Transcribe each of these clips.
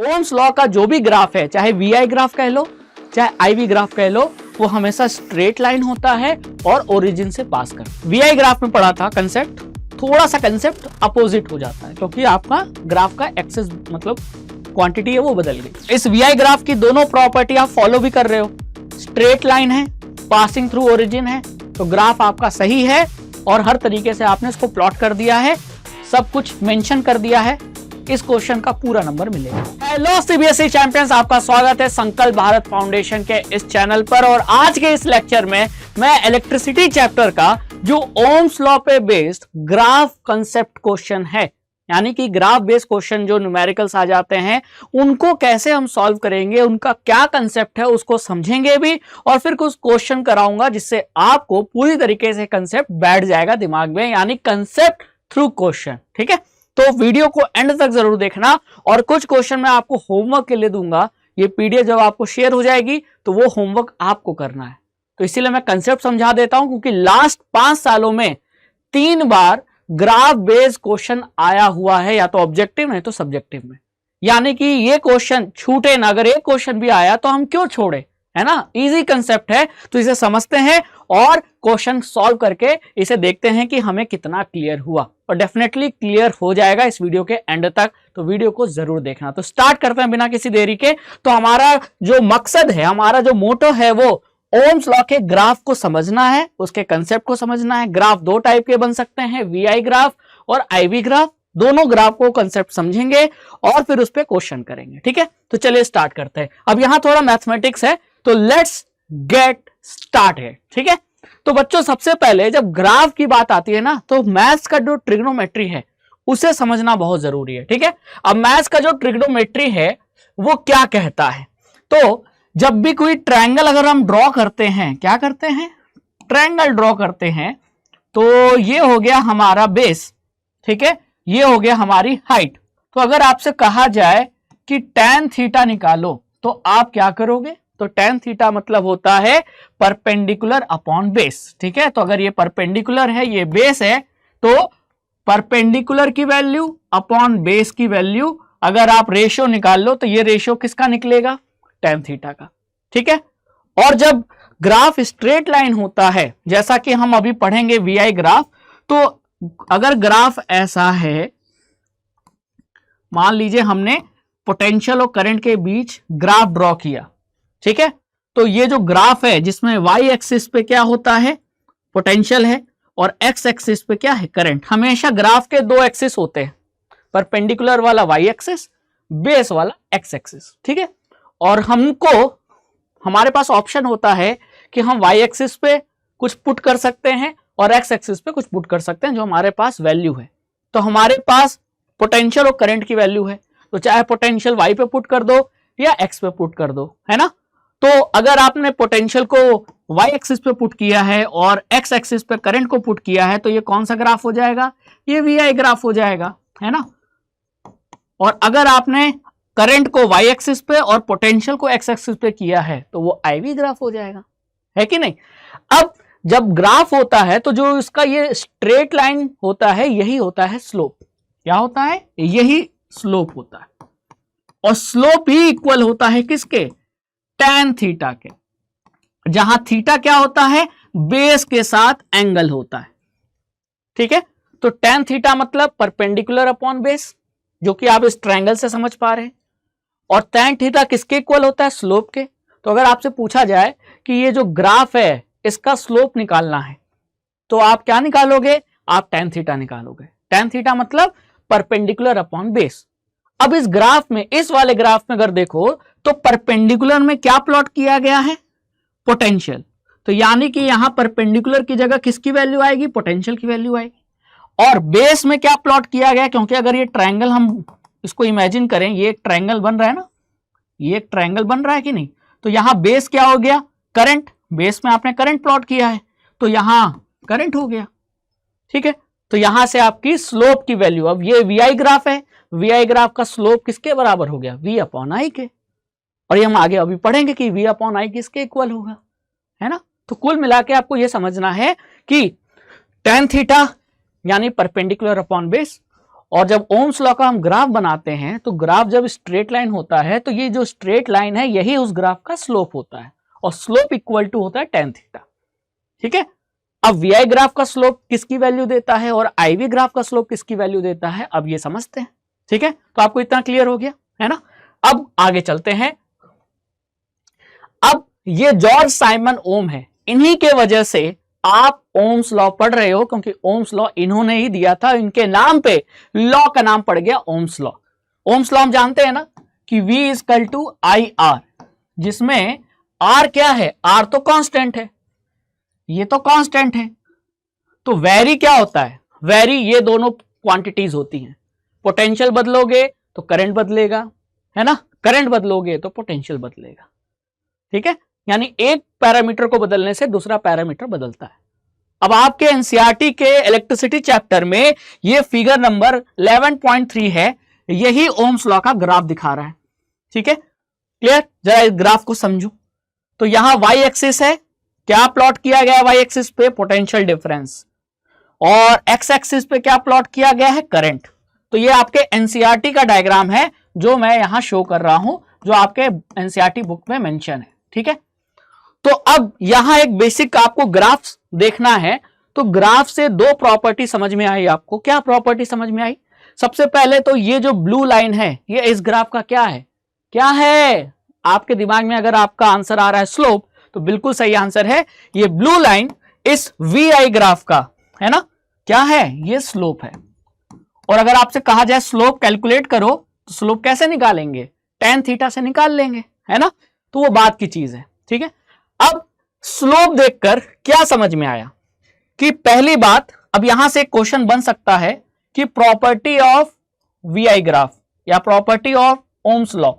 Ohms law का जो भी ग्राफ है, चाहे वीआई ग्राफ कह लो चाहे आईवी ग्राफ कह लो, वो हमेशा स्ट्रेट लाइन होता है और ओरिजिन से पास कर। वीआई ग्राफ में पढ़ा था कंसेप्ट, थोड़ा सा कंसेप्ट अपोजिट हो जाता है क्योंकि आपका ग्राफ का एक्सेस मतलब क्वांटिटी है वो बदल गई। इस वीआई ग्राफ की दोनों प्रॉपर्टी आप फॉलो भी कर रहे हो, स्ट्रेट लाइन है, पासिंग थ्रू ओरिजिन है, तो ग्राफ आपका सही है और हर तरीके से आपने इसको प्लॉट कर दिया है, सब कुछ मेंशन कर दिया है। इस क्वेश्चन का पूरा नंबर मिलेगा। हेलो सीबीएसई चैंपियंस, आपका स्वागत है संकल्प भारत फाउंडेशन के इस चैनल पर। और आज के इस लेक्चर में मैं इलेक्ट्रिसिटी चैप्टर का जो ओम्स लॉ पे बेस्ड ग्राफ कंसेप्ट क्वेश्चन है, यानी कि ग्राफ बेस्ड क्वेश्चन जो न्यूमेरिकल्स आ जाते हैं, उनको कैसे हम सॉल्व करेंगे, उनका क्या कंसेप्ट है उसको समझेंगे भी, और फिर कुछ क्वेश्चन कराऊंगा जिससे आपको पूरी तरीके से कंसेप्ट बैठ जाएगा दिमाग में, यानी कंसेप्ट थ्रू क्वेश्चन। ठीक है, तो वीडियो को एंड तक जरूर देखना। और कुछ क्वेश्चन मैं आपको होमवर्क के लिए दूंगा, ये पीडीएफ जब आपको शेयर हो जाएगी तो वो होमवर्क आपको करना है। तो इसीलिए मैं कंसेप्ट समझा देता हूं, क्योंकि लास्ट 5 सालों में 3 बार ग्राफ बेस्ड क्वेश्चन आया हुआ है, या तो ऑब्जेक्टिव नहीं तो सब्जेक्टिव में। यानी कि ये क्वेश्चन छूटे ना, अगर एक क्वेश्चन भी आया तो हम क्यों छोड़े, है ना। इजी कंसेप्ट है, तो इसे समझते हैं और क्वेश्चन सॉल्व करके इसे देखते हैं कि हमें कितना क्लियर हुआ। और डेफिनेटली क्लियर हो जाएगा इस वीडियो के एंड तक, तो वीडियो को जरूर देखना। तो स्टार्ट करते हैं बिना किसी देरी के। तो हमारा जो मकसद है, हमारा जो मोटो है, वो ओम्स लॉ के ग्राफ को समझना है, उसके कंसेप्ट को समझना है। ग्राफ 2 टाइप के बन सकते हैं, वीआई ग्राफ और आईवी ग्राफ। दोनों ग्राफ को कंसेप्ट समझेंगे और फिर उस पर क्वेश्चन करेंगे। ठीक है, तो चलिए स्टार्ट करते हैं। अब यहां थोड़ा मैथमेटिक्स है, तो लेट्स गेट स्टार्टेड। ठीक है, तो बच्चों सबसे पहले जब ग्राफ की बात आती है ना, तो मैथ्स का जो ट्रिग्नोमेट्री है उसे समझना बहुत जरूरी है। ठीक है, अब मैथ्स का जो ट्रिग्नोमेट्री है वो क्या कहता है, तो जब भी कोई ट्रायंगल अगर हम ड्रॉ करते हैं, क्या करते हैं, ट्रायंगल ड्रॉ करते हैं, तो ये हो गया हमारा बेस। ठीक है, ये हो गया हमारी हाइट। तो अगर आपसे कहा जाए कि tan थीटा निकालो, तो आप क्या करोगे, तो tan थीटा मतलब होता है परपेंडिकुलर अपॉन बेस। ठीक है, तो अगर ये परपेंडिकुलर है, ये बेस है, तो परपेंडिकुलर की वैल्यू अपॉन बेस की वैल्यू अगर आप रेशियो निकाल लो, तो ये रेशियो किसका निकलेगा, tan थीटा का। ठीक है, और जब ग्राफ स्ट्रेट लाइन होता है, जैसा कि हम अभी पढ़ेंगे वीआई ग्राफ, तो अगर ग्राफ ऐसा है, मान लीजिए हमने पोटेंशियल और करंट के बीच ग्राफ ड्रॉ किया। ठीक है, तो ये जो ग्राफ है जिसमें वाई एक्सिस पे क्या होता है, पोटेंशियल है, और एक्स एक्सिस पे क्या है, करंट। हमेशा ग्राफ के 2 एक्सिस होते हैं, परपेंडिकुलर वाला वाई एक्सिस, बेस वाला एक्स एक्सिस। ठीक है, और हमको हमारे पास ऑप्शन होता है कि हम वाई एक्सिस पे कुछ पुट कर सकते हैं और एक्स एक्सिस पे कुछ पुट कर सकते हैं, जो हमारे पास वैल्यू है। तो हमारे पास पोटेंशियल और करंट की वैल्यू है, तो चाहे पोटेंशियल वाई पे पुट कर दो या एक्स पे पुट कर दो, है ना। तो अगर आपने पोटेंशियल को वाई एक्सिस पे पुट किया है और एक्स एक्सिस पे करंट को पुट किया है, तो ये कौन सा ग्राफ हो जाएगा, ये वीआई ग्राफ हो जाएगा, है ना। और अगर आपने करंट को वाई एक्सिस पे और पोटेंशियल को एक्स एक्सिस पे किया है, तो वो आईवी ग्राफ हो जाएगा, है कि नहीं। अब जब ग्राफ होता है तो जो इसका ये स्ट्रेट लाइन होता है, यही होता है स्लोप। क्या होता है, यही स्लोप होता है, और स्लोप ही इक्वल होता है किसके, tan थीटा के, जहां थीटा क्या होता है, बेस के साथ एंगल होता है। ठीक है, तो tan थीटा मतलब परपेंडिकुलर अपॉन बेस, जो कि आप इस ट्रायंगल से समझ पा रहे हैं, और tan थीटा किसके इक्वल होता है, स्लोप के। तो अगर आपसे पूछा जाए कि ये जो ग्राफ है इसका स्लोप निकालना है, तो आप क्या निकालोगे, आप tan थीटा निकालोगे। tan थीटा मतलब परपेंडिकुलर अपॉन बेस। अब इस ग्राफ में, इस वाले ग्राफ में अगर देखो, तो परपेंडिकुलर में क्या प्लॉट किया गया है, पोटेंशियल। तो यानी कि यहां परपेंडिकुलर की जगह किसकी वैल्यू आएगी, पोटेंशियल की वैल्यू आएगी। और बेस में क्या प्लॉट किया गया, क्योंकि अगर ये ट्रायंगल हम इसको इमेजिन करें, ये एक ट्रायंगल बन रहा है ना, ये एक ट्रायंगल बन रहा है कि नहीं, तो यहां बेस क्या हो गया, करंट। बेस में आपने करंट प्लॉट किया है, तो यहां करंट हो गया। ठीक है, तो यहां से आपकी स्लोप की वैल्यू, अब ये वीआई ग्राफ है, वीआई ग्राफ का स्लोप किसके बराबर हो गया, वी अपॉन आई के। और ये हम आगे अभी पढ़ेंगे कि वी अपॉन आई किसके इक्वल होगा, है ना। तो कुल मिला के आपको ये समझना है कि tan थीटा यानी परपेंडिकुलर अपॉन बेस, और जब ओम्स लॉ का हम ग्राफ बनाते हैं तो ग्राफ जब स्ट्रेट लाइन होता है तो ये जो स्ट्रेट लाइन है यही उस ग्राफ का स्लोप होता है और स्लोप इक्वल टू होता है tan थीटा। ठीक है, अब वी ग्राफ का स्लोप किसकी वैल्यू देता है और आईवी ग्राफ का स्लोप किसकी वैल्यू देता है, अब ये समझते हैं। ठीक है, तो आपको इतना क्लियर हो गया है ना। अब आगे चलते हैं। अब ये जॉर्ज साइमन ओम है, इन्हीं के वजह से आप ओम्स लॉ पढ़ रहे हो, क्योंकि ओम्स लॉ इन्होंने ही दिया था, इनके नाम पे लॉ का नाम पड़ गया ओम्स लॉ। ओम्स लॉ हम जानते हैं ना कि V equal to I R, जिसमें R क्या है, R तो कांस्टेंट है, ये तो कांस्टेंट है, तो वेरी क्या होता है, वेरी ये दोनों क्वांटिटीज होती हैं। पोटेंशियल बदलोगे तो करंट बदलेगा, है ना, करंट बदलोगे तो पोटेंशियल बदलेगा। ठीक है, यानी एक पैरामीटर को बदलने से दूसरा पैरामीटर बदलता है। अब आपके एनसीईआरटी के इलेक्ट्रिसिटी चैप्टर में ये फिगर नंबर 11.3 है, यही ओम्स लॉ का ग्राफ दिखा रहा है। ठीक है, क्लियर, जरा इस ग्राफ को समझो। तो यहां वाई एक्सिस है, क्या प्लॉट किया गया है वाई एक्सिस पे, पोटेंशियल डिफरेंस, और एक्स एक्सिस पे क्या प्लॉट किया गया है, करंट। तो ये आपके एनसीईआरटी का डायग्राम है जो मैं यहां शो कर रहा हूं, जो आपके एनसीईआरटी बुक में मेंशन है। ठीक है, तो अब यहां एक बेसिक आपको ग्राफ देखना है। तो ग्राफ से दो प्रॉपर्टी समझ में आई आपको। क्या प्रॉपर्टी समझ में आई, सबसे पहले तो ये जो ब्लू लाइन है ये इस ग्राफ का क्या है, क्या है आपके दिमाग में, अगर आपका आंसर आ रहा है स्लोप तो बिल्कुल सही आंसर है, ये ब्लू लाइन इस वी आई ग्राफ का है ना, क्या है, ये स्लोप है। और अगर आपसे कहा जाए स्लोप कैलकुलेट करो तो स्लोप कैसे निकालेंगे, tan थीटा से निकाल लेंगे, है ना, तो वो बात की चीज है। ठीक है, अब स्लोप देखकर क्या समझ में आया कि पहली बात, अब यहां से क्वेश्चन बन सकता है कि property of V I graph या प्रॉपर्टी ऑफ ओम्स लॉ,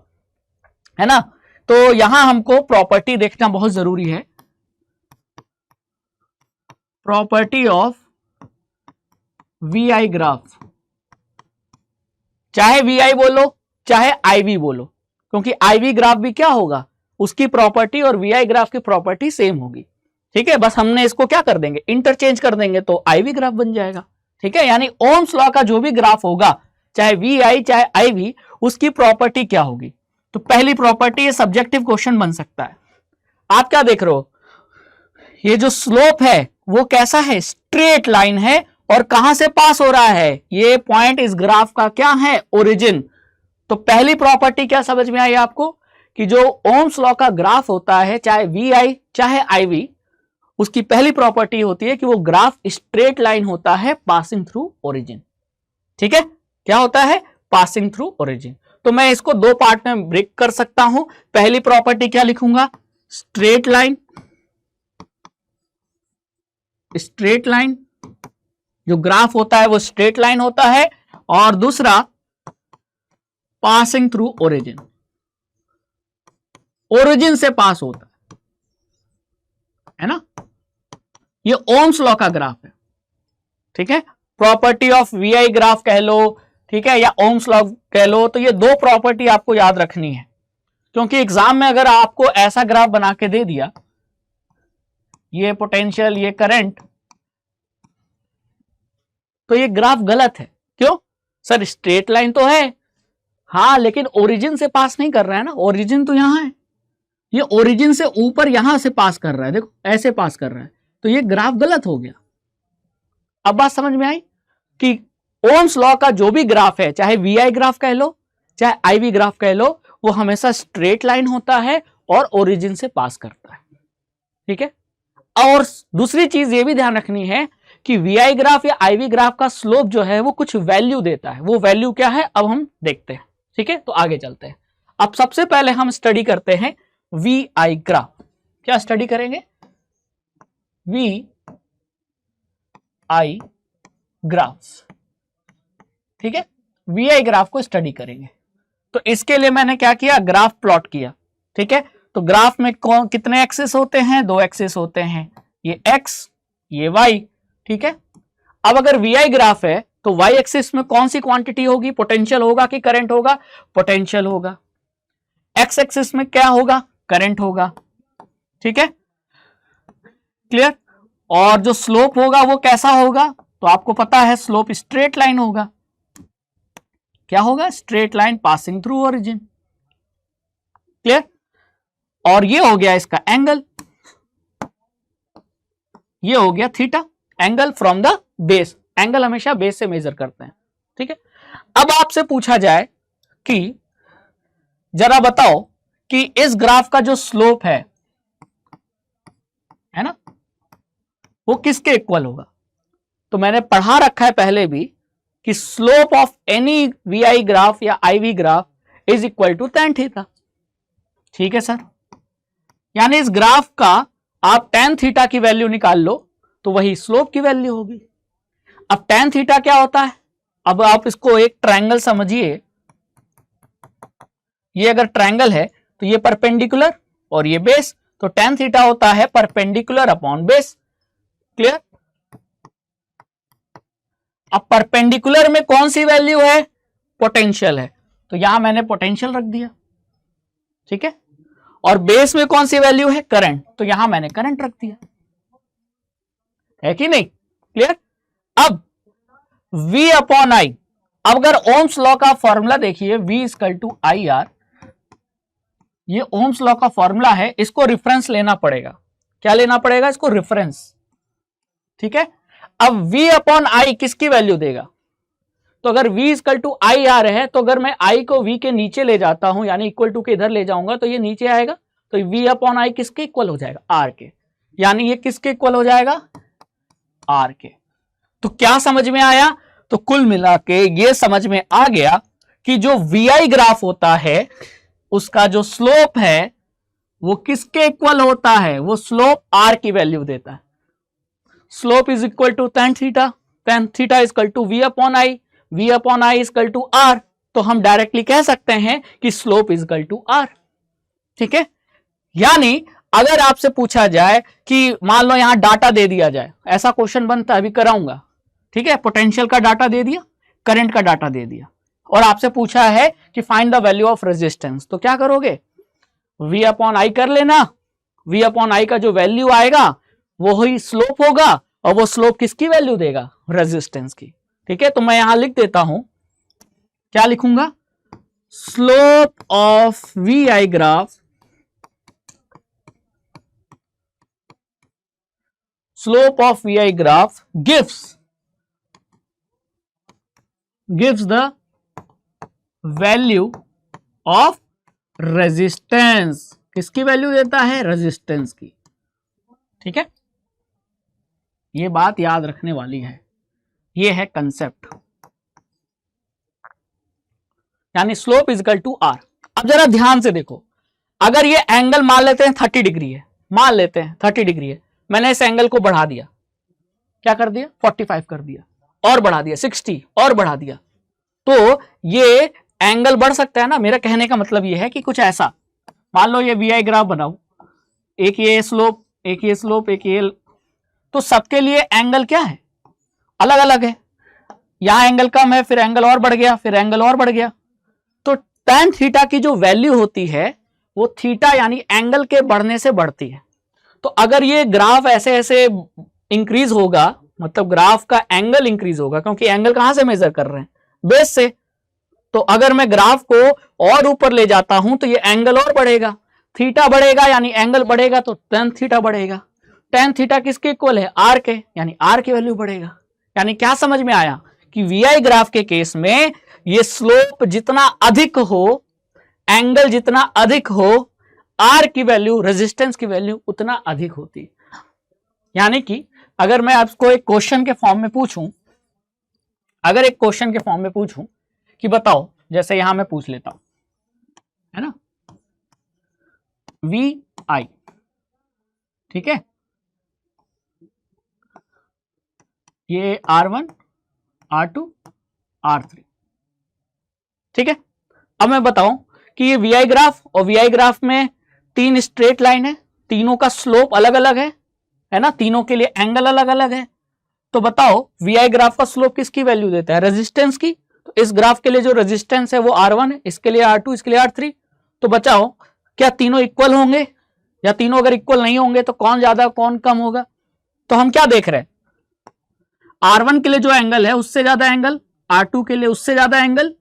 है ना, तो यहां हमको प्रॉपर्टी देखना बहुत जरूरी है। Property of V I graph, चाहे वी आई बोलो चाहे आई वी बोलो, क्योंकि आई वी ग्राफ भी क्या होगा, उसकी प्रॉपर्टी और वी आई ग्राफ की प्रॉपर्टी सेम होगी। ठीक है, बस हमने इसको क्या कर देंगे, इंटरचेंज कर देंगे तो आई वी ग्राफ बन जाएगा। ठीक है, यानी ओम्स लॉ का जो भी ग्राफ होगा, चाहे वी आई चाहे आई वी, उसकी प्रॉपर्टी क्या होगी। तो पहली प्रॉपर्टी, ये सब्जेक्टिव क्वेश्चन बन सकता है। आप क्या देख रहे हो, ये जो स्लोप है वो कैसा है, स्ट्रेट लाइन है, और कहां से पास हो रहा है, ये पॉइंट इस ग्राफ का क्या है, ओरिजिन। तो पहली प्रॉपर्टी क्या समझ में आई आपको कि जो ओम्स लॉ का ग्राफ होता है, चाहे वी आई चाहे आई वी, उसकी पहली प्रॉपर्टी होती है कि वो ग्राफ स्ट्रेट लाइन होता है पासिंग थ्रू ओरिजिन। ठीक है, क्या होता है, पासिंग थ्रू ओरिजिन। तो मैं इसको दो पार्ट में ब्रेक कर सकता हूं। पहली प्रॉपर्टी क्या लिखूंगा, स्ट्रेट लाइन, स्ट्रेट लाइन, जो ग्राफ होता है वो स्ट्रेट लाइन होता है, और दूसरा पासिंग थ्रू ओरिजिन, ओरिजिन से पास होता है ना, ये ओम्स लॉ का ग्राफ है। ठीक है, property of V I graph कह लो, ठीक है, या ओम्स लॉ कह लो, तो ये दो प्रॉपर्टी आपको याद रखनी है, क्योंकि एग्जाम में अगर आपको ऐसा ग्राफ बना के दे दिया, ये पोटेंशियल ये करंट, तो ये ग्राफ गलत है। क्यों सर, स्ट्रेट लाइन तो है, हाँ, लेकिन ओरिजिन से पास नहीं कर रहा है ना, ओरिजिन तो यहां है, ये ओरिजिन से ऊपर यहां से पास कर रहा है, देखो ऐसे पास कर रहा है, तो ये ग्राफ गलत हो गया। अब बात समझ में आई कि ओम्स लॉ का जो भी ग्राफ है, चाहे वी आई ग्राफ कह लो चाहे आई वी ग्राफ कह लो, वो हमेशा स्ट्रेट लाइन होता है और ओरिजिन से पास करता है। ठीक है, और दूसरी चीज ये भी ध्यान रखनी है कि वी आई ग्राफ या आई वी ग्राफ का स्लोप जो है वो कुछ वैल्यू देता है, वो वैल्यू क्या है अब हम देखते हैं। ठीक है, तो आगे चलते हैं। अब सबसे पहले हम स्टडी करते हैं वी आई ग्राफ। क्या स्टडी करेंगे, वी आई ग्राफ्स। ठीक है, वी आई ग्राफ को स्टडी करेंगे। तो इसके लिए मैंने क्या किया, ग्राफ प्लॉट किया। ठीक है, तो ग्राफ में कितने एक्सिस होते हैं, दो एक्सिस होते हैं, ये एक्स ये वाई। ठीक है, अब अगर वी आई ग्राफ है तो वाई एक्सिस में कौन सी क्वांटिटी होगी, पोटेंशियल होगा कि करंट होगा, पोटेंशियल होगा। एक्स एक्सिस में क्या होगा, करंट होगा। ठीक है, क्लियर। और जो स्लोप होगा वो कैसा होगा, तो आपको पता है स्लोप स्ट्रेट लाइन होगा। क्या होगा, straight line passing through origin. Clear? और ये हो गया इसका एंगल, ये हो गया theta, angle from the base. Angle हमेशा बेस से मेजर करते हैं, ठीक है। अब आपसे पूछा जाए कि जरा बताओ कि इस ग्राफ का जो स्लोप है ना, वो किसके इक्वल होगा। तो मैंने पढ़ा रखा है पहले भी कि slope of any VI graph या IV graph is equal to tan theta. ठीक है सर, यानी इस ग्राफ का आप tan थीटा की वैल्यू निकाल लो तो वही स्लोप की वैल्यू होगी। अब tan थीटा क्या होता है, अब आप इसको एक ट्रायंगल समझिए, ये अगर ट्रायंगल है तो ये परपेंडिकुलर और ये बेस, तो tan थीटा होता है परपेंडिकुलर अपॉन बेस। क्लियर? अब परपेंडिकुलर में कौन सी वैल्यू है, पोटेंशियल है, तो यहां मैंने पोटेंशियल रख दिया, ठीक है। और बेस में कौन सी वैल्यू है, करंट, तो यहां मैंने करंट रख दिया, है कि नहीं। क्लियर? अब V अपॉन आई, अब अगर ओम्स लॉ का फॉर्मूला देखिए, V equal to I R, ये ओम्स लॉ का फॉर्मूला है, इसको रेफरेंस लेना पड़ेगा। क्या लेना पड़ेगा, इसको रेफरेंस, ठीक है। अब V अपॉन आई किसकी वैल्यू देगा, तो अगर V equal to I R है, तो अगर मैं I को V के नीचे ले जाता हूं, यानी इक्वल टू के इधर ले जाऊंगा, तो ये नीचे आएगा, तो V अपॉन आई किसके इक्वल हो जाएगा, R के, यानी ये किसके इक्वल हो जाएगा, R के। तो क्या समझ में आया, तो कुल मिला के ये समझ में आ गया कि जो VI ग्राफ होता है उसका जो स्लोप है वो किसके इक्वल होता है, वो स्लोप R की वैल्यू देता है। Slope is equal to tan theta is equal to V upon I, V upon I is equal to R, तो हम डायरेक्टली कह सकते हैं कि slope is equal to R, ठीक है। यानी अगर आपसे पूछा जाए कि मान लो यहां डाटा दे दिया जाए, ऐसा क्वेश्चन बनता है, अभी कराऊंगा, ठीक है, पोटेंशियल का डाटा दे दिया, करंट का डाटा दे दिया, और आपसे पूछा है कि find the value of resistance, तो क्या करोगे, V अपॉन आई कर लेना, V अपॉन आई का जो वैल्यू आएगा वो ही स्लोप होगा, और वो स्लोप किसकी वैल्यू देगा, रेजिस्टेंस की, ठीक है। तो मैं यहां लिख देता हूं, क्या लिखूंगा, slope of VI graph, slope of VI graph gives the value of resistance, किसकी वैल्यू देता है, रेजिस्टेंस की, ठीक है। ये बात याद रखने वाली है, ये है कंसेप्ट, यानी slope is equal to R। अब जरा ध्यान से देखो, अगर ये एंगल मान लेते हैं 30 डिग्री है, मान लेते हैं 30 डिग्री है, मैंने इस एंगल को बढ़ा दिया, क्या कर दिया, 45 कर दिया, और बढ़ा दिया 60, और बढ़ा दिया, तो ये एंगल बढ़ सकता है ना। मेरा कहने का मतलब ये है कि कुछ ऐसा, मान लो ये VI ग्राफ बनाओ, एक ये स्लोप, एक ये स्लोप, एक ये, तो सबके लिए एंगल क्या है, अलग अलग है। यहां एंगल कम है, फिर एंगल और बढ़ गया, फिर एंगल और बढ़ गया, तो tan थीटा की जो वैल्यू होती है वो थीटा यानी एंगल के बढ़ने से बढ़ती है। तो अगर ये ग्राफ ऐसे ऐसे इंक्रीज होगा, मतलब ग्राफ का एंगल इंक्रीज होगा, क्योंकि एंगल कहां से मेजर कर रहे हैं, बेस से, तो अगर मैं ग्राफ को और ऊपर ले जाता हूं तो ये एंगल और बढ़ेगा, थीटा बढ़ेगा, यानी एंगल बढ़ेगा तो tan थीटा बढ़ेगा। tan थीटा किसके इक्वल है, R के, यानी R की वैल्यू बढ़ेगा। यानी क्या समझ में आया कि VI ग्राफ के केस में ये स्लोप जितना अधिक हो, एंगल जितना अधिक हो, R की वैल्यू, रेजिस्टेंस की वैल्यू उतना अधिक होती है। यानी कि अगर मैं आपको एक क्वेश्चन के फॉर्म में पूछूं, अगर एक क्वेश्चन के फॉर्म में पूछूं कि बताओ, जैसे यहां मैं पूछ लेता हूं, है ना, VI, ठीक है, ये R1, R2, R3, ठीक है। अब मैं बताऊं कि ये VI ग्राफ, और VI ग्राफ में 3 स्ट्रेट लाइन है, तीनों का स्लोप अलग अलग है ना, तीनों के लिए एंगल अलग अलग है, तो बताओ VI ग्राफ का स्लोप किसकी वैल्यू देता है, रेजिस्टेंस की। तो इस ग्राफ के लिए जो रेजिस्टेंस है वो R1 है, इसके लिए R2, इसके लिए R3, तो बचाओ क्या तीनों इक्वल होंगे, या तीनों अगर इक्वल नहीं होंगे तो कौन ज्यादा कौन कम होगा। तो हम क्या देख रहे हैं, R1 के लिए जो एंगल है उससे ज्यादा एंगल, R2 के लिए उससे ज्यादा एंगल,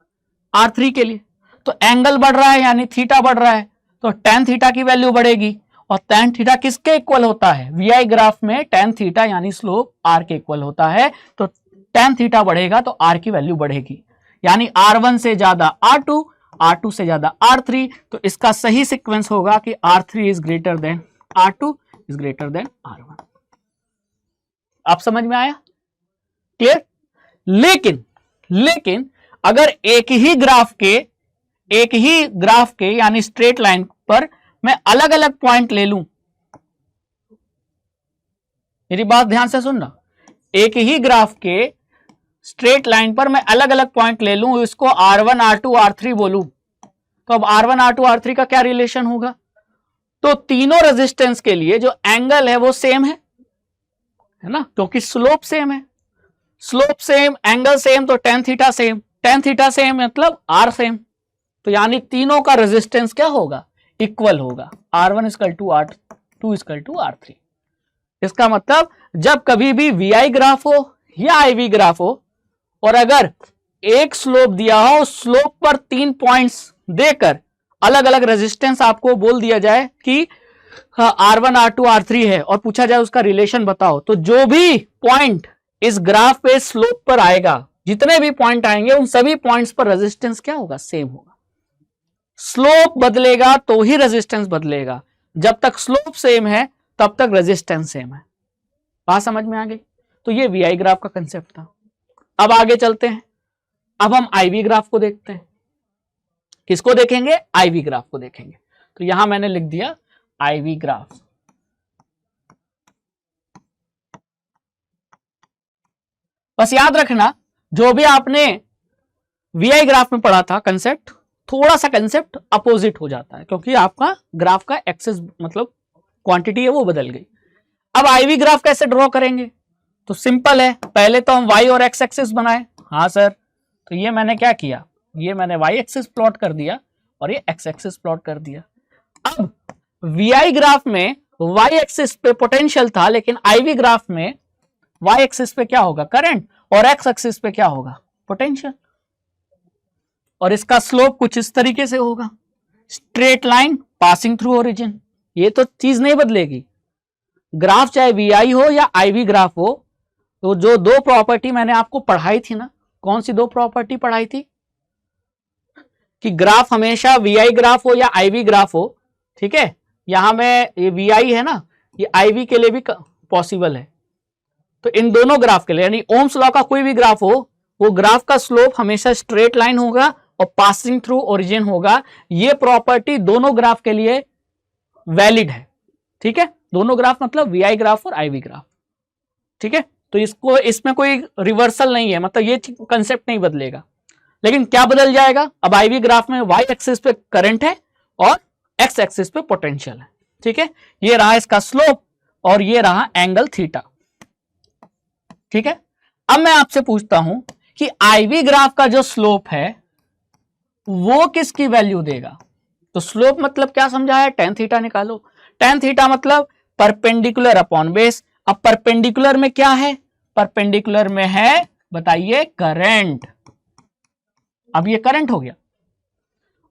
R3 के लिए, तो एंगल बढ़ रहा है यानी थीटा बढ़ रहा है, तो tan थीटा की वैल्यू बढ़ेगी। और tan थीटा किसके इक्वल होता है? VI ग्राफ में tan थीटा यानी स्लोप R के इक्वल होता है, तो tan थीटा बढ़ेगा तो R की वैल्यू बढ़ेगी, यानी R1 से ज्यादा R2, R2 से ज्यादा R3, तो इसका सही सीक्वेंस होगा कि R3 is greater than R2 is greater than R1। आप समझ में आया? क्लियर? लेकिन अगर एक ही ग्राफ के यानी स्ट्रेट लाइन पर मैं अलग अलग पॉइंट ले लूं, मेरी बात ध्यान से सुनना, एक ही ग्राफ के स्ट्रेट लाइन पर मैं अलग अलग पॉइंट ले लूं, इसको R1 R2 R3 बोलूं, तो अब R1 R2 R3 का क्या रिलेशन होगा? तो तीनों रेजिस्टेंस के लिए जो एंगल है वो सेम है ना, क्योंकि स्लोप सेम है, स्लोप सेम एंगल सेम, तो tan theta same, tan theta same मतलब R सेम, तो यानी तीनों का रेजिस्टेंस क्या होगा? इक्वल होगा, R1 equal to R2 equal to R3। इसका मतलब जब कभी भी VI ग्राफ हो या IV ग्राफ हो और अगर एक स्लोप दिया हो, स्लोप पर 3 पॉइंट्स देकर अलग अलग रेजिस्टेंस आपको बोल दिया जाए कि R1 R2 R3 है और पूछा जाए उसका रिलेशन बताओ, तो जो भी पॉइंट इस ग्राफ पे स्लोप पर आएगा, जितने भी पॉइंट आएंगे उन सभी पॉइंट्स पर रेजिस्टेंस क्या होगा? सेम होगा। स्लोप बदलेगा तो ही रेजिस्टेंस बदलेगा, जब तक स्लोप सेम है तब तक रेजिस्टेंस सेम है। बात समझ में आ गई? तो ये VI ग्राफ का कंसेप्ट था। अब आगे चलते हैं, अब हम IV ग्राफ को देखते हैं। किसको देखेंगे? IV ग्राफ को देखेंगे। तो यहां मैंने लिख दिया IV ग्राफ। बस याद रखना, जो भी आपने VI ग्राफ में पढ़ा था कंसेप्ट, थोड़ा सा कंसेप्ट अपोजिट हो जाता है, क्योंकि आपका ग्राफ का एक्सेस मतलब क्वांटिटी है वो बदल गई। अब IV ग्राफ कैसे ड्रॉ करेंगे? तो सिंपल है, पहले तो हम Y और X एक्सिस बनाए। हाँ सर, तो ये मैंने क्या किया, ये मैंने Y एक्सिस प्लॉट कर दिया और ये X एक्सिस प्लॉट कर दिया। अब VI ग्राफ में Y एक्सिस पे पोटेंशियल था, लेकिन IV ग्राफ में Y एक्सिस पे क्या होगा? करंट, और X एक्सिस पे क्या होगा? पोटेंशियल। और इसका स्लोप कुछ इस तरीके से होगा, straight line passing through origin. ये तो चीज नहीं बदलेगी, ग्राफ चाहे VI हो या IV ग्राफ हो, तो जो दो प्रॉपर्टी मैंने आपको पढ़ाई थी ना, कौन सी दो प्रॉपर्टी पढ़ाई थी? कि ग्राफ हमेशा VI ग्राफ हो या IV ग्राफ हो, ठीक है, यहां में ये VI है ना, ये IV के लिए भी पॉसिबल है। तो इन दोनों ग्राफ के लिए, यानी ओम्स लॉ का कोई भी ग्राफ हो, वो ग्राफ का स्लोप हमेशा स्ट्रेट लाइन होगा और पासिंग थ्रू ओरिजिन होगा। ये प्रॉपर्टी दोनों ग्राफ के लिए वैलिड है, ठीक है, दोनों ग्राफ मतलब VI ग्राफ और IV ग्राफ, ठीक है। तो इसको, इसमें कोई रिवर्सल नहीं है, मतलब ये कंसेप्ट नहीं बदलेगा। लेकिन क्या बदल जाएगा? अब IV ग्राफ में Y एक्सिस पे करंट है और X एक्सिस पे पोटेंशियल है, ठीक है। ये रहा इसका स्लोप और ये रहा एंगल थीटा, ठीक है। अब मैं आपसे पूछता हूं कि IV ग्राफ का जो स्लोप है वो किसकी वैल्यू देगा? तो स्लोप मतलब क्या समझा है? tan थीटा निकालो। tan थीटा मतलब परपेंडिकुलर अपॉन बेस। अब परपेंडिकुलर में क्या है? परपेंडिकुलर में है, बताइए, करंट। अब ये करंट हो गया,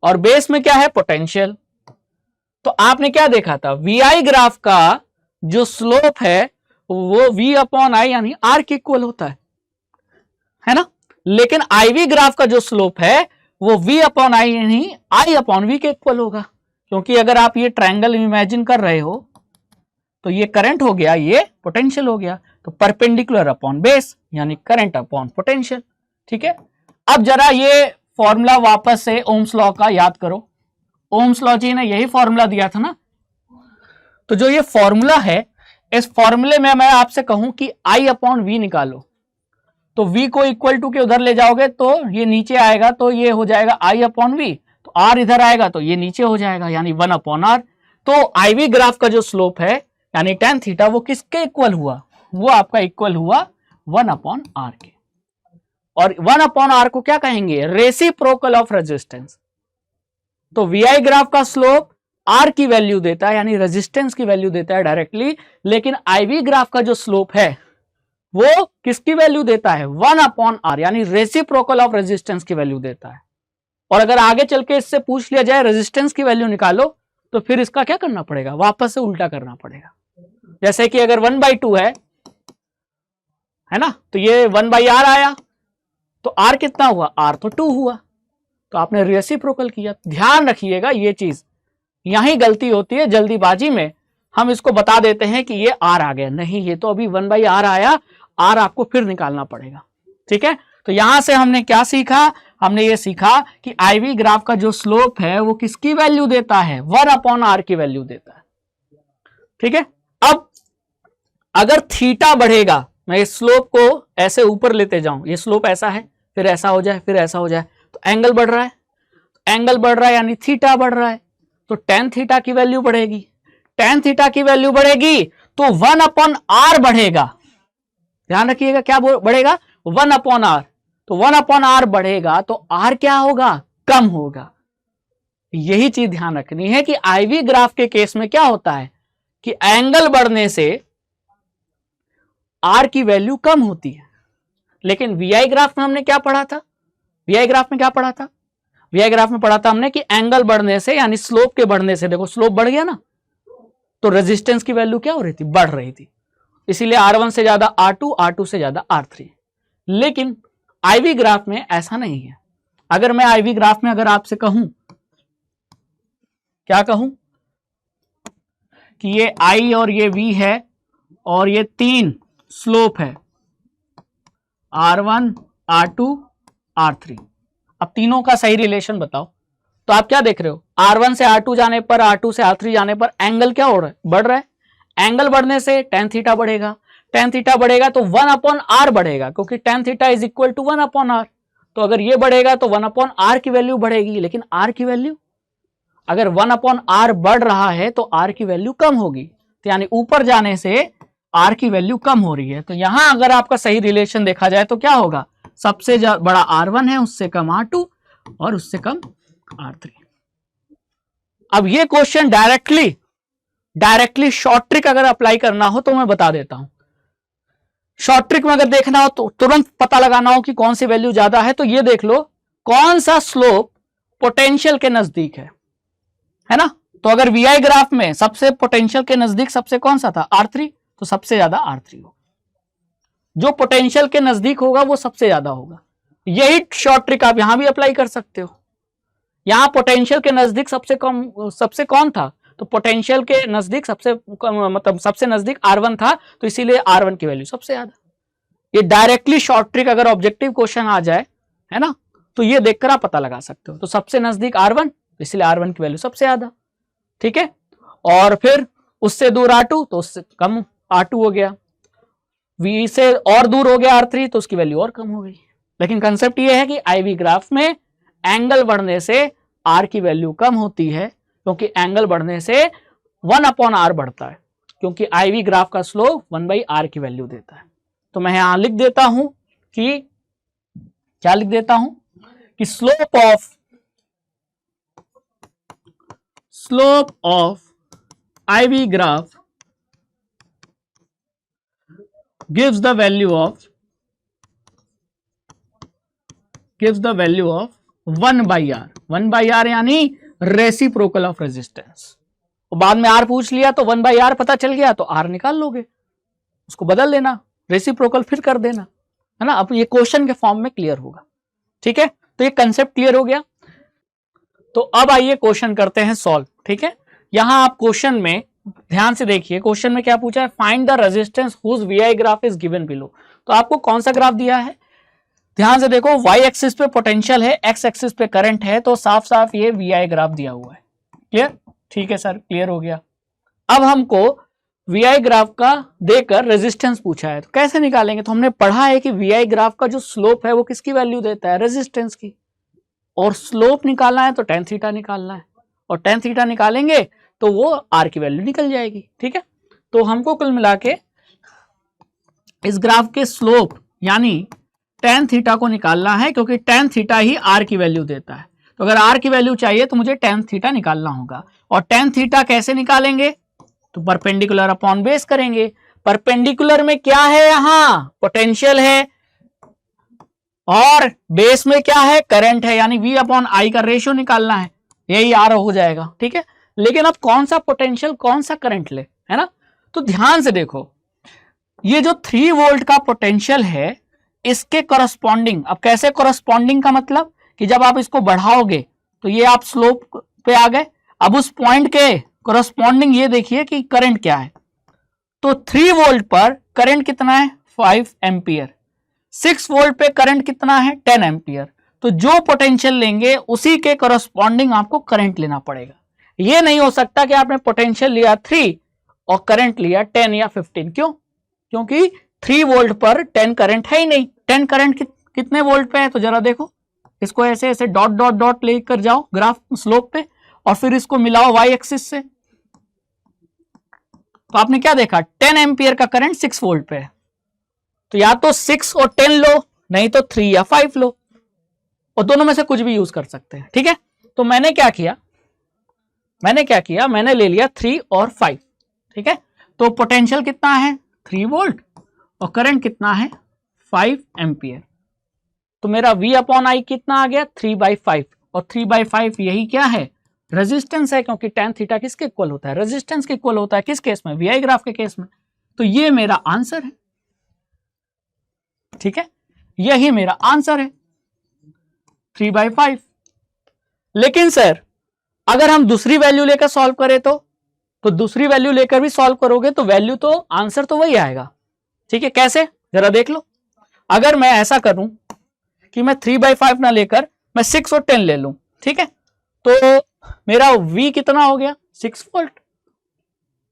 और बेस में क्या है? पोटेंशियल। तो आपने क्या देखा था? VI ग्राफ का जो स्लोप है वो V अपॉन I यानी R के इक्वल होता है ना। लेकिन IV ग्राफ का जो स्लोप है वो V अपॉन I यानी I अपॉन V के इक्वल होगा, क्योंकि अगर आप ये ट्रायंगल इमेजिन कर रहे हो तो ये करंट हो गया, ये पोटेंशियल हो गया, तो परपेंडिकुलर अपॉन बेस यानी करंट अपॉन पोटेंशियल, ठीक है। अब जरा ये फॉर्मूला वापस से ओम्स लॉ का याद करो। ओम्स लॉ जी ने यही फॉर्मूला दिया था ना, तो जो ये फॉर्मूला है, इस फॉर्मूले में मैं आपसे कहूं कि I अपॉन V निकालो, तो V को इक्वल टू के उधर ले जाओगे तो ये नीचे आएगा, तो ये हो जाएगा I अपॉन V, तो R इधर आएगा तो ये नीचे हो जाएगा, यानी 1 अपॉन R। तो IV ग्राफ का जो स्लोप है यानी tan थीटा वो किसके इक्वल हुआ? वो आपका इक्वल हुआ 1 अपॉन R के। और 1 अपॉन R को क्या कहेंगे? Reciprocal of resistance. तो VI ग्राफ का स्लोप R की वैल्यू देता है, यानी रेजिस्टेंस की वैल्यू देता है डायरेक्टली, लेकिन IV ग्राफ का जो स्लोप है वो किसकी वैल्यू देता है? 1 अपॉन R, यानी रेसिप्रोकल ऑफ रेजिस्टेंस की वैल्यू देता है, और अगर आगे चल के इससे पूछ लिया जाए रेजिस्टेंस की वैल्यू निकालो, तो फिर इसका क्या करना पड़ेगा, वापस से उल्टा करना पड़ेगा। जैसे कि अगर 1/2 है ना, तो ये 1/r आया, तो r कितना हुआ, r तो 2 हुआ, तो आपने रेसिप्रोकल किया। ध्यान रखिएगा ये चीज, यही गलती होती है जल्दीबाजी में, हम इसको बता देते हैं कि ये r आ गया, नहीं ये तो अभी 1/r आया, r आपको फिर निकालना पड़ेगा। ठीक है, तो यहां से हमने क्या सीखा, हमने ये सीखा कि IV ग्राफ का जो स्लोप है वो किसकी वैल्यू देता है, 1/r की वैल्यू देता है। ठीक है, अब अगर थीटा बढ़ेगा, मैं इस स्लोप को ऐसे ऊपर लेते जाऊं, ये स्लोप ऐसा है, फिर ऐसा हो जाए, फिर ऐसा हो जाए, तो एंगल बढ़ रहा है, एंगल बढ़ रहा है यानी थीटा बढ़ रहा है, तो tan थीटा की वैल्यू बढ़ेगी, tan थीटा की वैल्यू बढ़ेगी तो 1/r बढ़ेगा। ध्यान रखिएगा क्या बढ़ेगा, 1/r, तो 1/r बढ़ेगा तो r क्या होगा, कम होगा। यही चीज ध्यान रखनी है कि IV ग्राफ के केस में क्या होता है कि एंगल बढ़ने से r की वैल्यू कम होती है। लेकिन VI ग्राफ में हमने क्या पढ़ा था, VI ग्राफ में क्या पढ़ा था, VI ग्राफ में पढ़ा था हमने कि एंगल बढ़ने से यानी स्लोप के बढ़ने से, देखो स्लोप बढ़ गया ना, तो रेजिस्टेंस की वैल्यू क्या हो रही थी, बढ़ रही थी, इसीलिए R1 से ज्यादा R2, R2 से ज्यादा R3। लेकिन IV ग्राफ में ऐसा नहीं है। अगर मैं IV ग्राफ में अगर आपसे कहूं, क्या कहूं कि ये I और ये V है और ये 3 स्लोप है, R1, R2, R3, अब तीनों का सही रिलेशन बताओ, तो आप क्या देख रहे हो, R1 से R2 जाने पर, R2 से R3 जाने पर एंगल क्या हो रहा है, बढ़ रहा है। एंगल बढ़ने से tan थीटा बढ़ेगा, tan थीटा बढ़ेगा तो 1/r बढ़ेगा, क्योंकि tan theta is equal to 1/r। तो अगर ये बढ़ेगा तो 1/r की वैल्यू बढ़ेगी, लेकिन r की वैल्यू, अगर 1/r बढ़ रहा है तो r की वैल्यू कम होगी, तो यानी ऊपर जाने से r की वैल्यू कम हो रही है। तो यहां अगर आपका सही रिलेशन देखा जाए तो क्या होगा, सबसे बड़ा R1 है, उससे कम R2 और उससे कम R3। अब ये क्वेश्चन डायरेक्टली शॉर्ट ट्रिक अगर अप्लाई करना हो तो मैं बता देता हूं। शॉर्ट ट्रिक में अगर देखना हो तो तुरंत पता लगाना हो कि कौन सी वैल्यू ज्यादा है, तो ये देख लो कौन सा स्लोप पोटेंशियल के नजदीक है ना। तो अगर VI ग्राफ में सबसे पोटेंशियल के नजदीक सबसे कौन सा था, R3, तो सबसे ज्यादा R3 होगा, जो पोटेंशियल के नजदीक होगा वो सबसे ज्यादा होगा। यही शॉर्ट ट्रिक आप यहां भी अप्लाई कर सकते हो। यहां पोटेंशियल के नजदीक सबसे कौन था, तो पोटेंशियल के नजदीक मतलब सबसे नजदीक R1 था, तो इसीलिए R1 की वैल्यू सबसे ज्यादा। ये डायरेक्टली शॉर्ट ट्रिक अगर ऑब्जेक्टिव क्वेश्चन आ जाए, है ना, तो ये देखकर आप पता लगा सकते हो। तो सबसे नजदीक R1, इसलिए R1 की वैल्यू सबसे ज्यादा। ठीक है, और फिर उससे दूर R2, तो उससे कम R2 हो गया। V से और दूर हो गया R3, तो उसकी वैल्यू और कम हो गई। लेकिन कंसेप्ट ये है कि IV ग्राफ में एंगल बढ़ने से R की वैल्यू कम होती है, क्योंकि एंगल बढ़ने से 1/r बढ़ता है, क्योंकि IV ग्राफ का स्लोप 1/r की वैल्यू देता है। तो मैं यहां लिख देता हूं कि क्या लिख देता हूं कि slope of IV graph gives the value of 1/r। 1/r यानी रेसिप्रोकल ऑफ रेजिस्टेंस। बाद में r पूछ लिया तो 1/r पता चल गया, तो r निकाल लोगे, उसको बदल लेना, रेसिप्रोकल फिर कर देना, है ना। अब ये क्वेश्चन के फॉर्म में क्लियर होगा। ठीक है, तो ये कंसेप्ट क्लियर हो गया। तो अब आइए क्वेश्चन करते हैं सॉल्व। ठीक है, यहां आप क्वेश्चन में ध्यान से देखिए, क्वेश्चन में क्या पूछा है, find the resistance whose VI graph is given below. तो आपको कौन सा ग्राफ दिया है, ध्यान से देखो, y एक्सिस पे पोटेंशियल है, x एक्सिस पे करंट है, तो साफ साफ ये VI ग्राफ दिया हुआ है। क्लियर, ठीक है सर, क्लियर हो गया। अब हमको VI ग्राफ का देकर रेजिस्टेंस पूछा है, तो कैसे निकालेंगे। तो हमने पढ़ा है कि VI ग्राफ का जो स्लोप है वो किसकी वैल्यू देता है, रेजिस्टेंस की, और स्लोप निकालना है तो tan थीटा निकालना है, और tan थीटा निकालेंगे तो वो r की वैल्यू निकल जाएगी। ठीक है, तो हमको कुल मिला के इस ग्राफ के स्लोप यानी tan थीटा को निकालना है, क्योंकि tan थीटा ही r की वैल्यू देता है। तो अगर r की वैल्यू चाहिए तो मुझे tan थीटा निकालना होगा, और tan थीटा कैसे निकालेंगे, तो परपेंडिकुलर अपॉन बेस करेंगे। परपेंडिकुलर में क्या है, यहां पोटेंशियल है, और बेस में क्या है, करंट है, यानी V अपॉन I का रेशियो निकालना है, यही R हो जाएगा, ठीक है। लेकिन अब कौन सा पोटेंशियल कौन सा करंट ले, है ना। तो ध्यान से देखो, ये जो 3 वोल्ट का पोटेंशियल है इसके करस्पॉन्डिंग, अब कैसे करस्पॉन्डिंग का मतलब कि जब आप इसको बढ़ाओगे तो ये आप स्लोप पे आ गए, अब उस पॉइंट के करस्पॉन्डिंग ये देखिए कि करंट क्या है। तो 3 वोल्ट पर करंट कितना है, 5 एम्पियर, 6 वोल्ट पे करंट कितना है, 10 एम्पियर। तो जो पोटेंशियल लेंगे उसी के करस्पॉन्डिंग आपको करंट लेना पड़ेगा। ये नहीं हो सकता कि आपने पोटेंशियल लिया 3 और करंट लिया 10 या 15, क्यों, क्योंकि 3 वोल्ट पर 10 करंट है ही नहीं। 10 करंट कितने वोल्ट पे है, तो जरा देखो, इसको ऐसे ऐसे डॉट डॉट डॉट लेकर जाओ ग्राफ स्लोप पे और फिर इसको मिलाओ वाई एक्सिस से, तो आपने क्या देखा, 10 एम्पियर का करंट 6 वोल्ट पे है। तो या तो 6 और 10 लो, नहीं तो 3 या 5 लो, और दोनों में से कुछ भी यूज कर सकते हैं, ठीक है। तो मैंने क्या किया, मैंने ले लिया 3 और 5, ठीक है। तो पोटेंशियल कितना है 3 वोल्ट और करंट कितना है 5 एम्पियर। तो मेरा V अपॉन I कितना आ गया 3/5, और 3/5 यही क्या है, रेजिस्टेंस है, क्योंकि tan थीटा किसके इक्वल होता है, रेजिस्टेंस के इक्वल होता है, किस केस में, VI ग्राफ के केस में। तो ये मेरा आंसर है, ठीक है, यही मेरा आंसर है 3/5। लेकिन सर अगर हम दूसरी वैल्यू लेकर सॉल्व करें तो दूसरी वैल्यू लेकर भी सॉल्व करोगे तो वैल्यू तो आंसर तो वही आएगा, ठीक है। कैसे, जरा देख लो। अगर मैं ऐसा करूं कि मैं 3/5 ना लेकर मैं 6 और 10 ले लूं, ठीक है, तो मेरा V कितना हो गया 6 वोल्ट,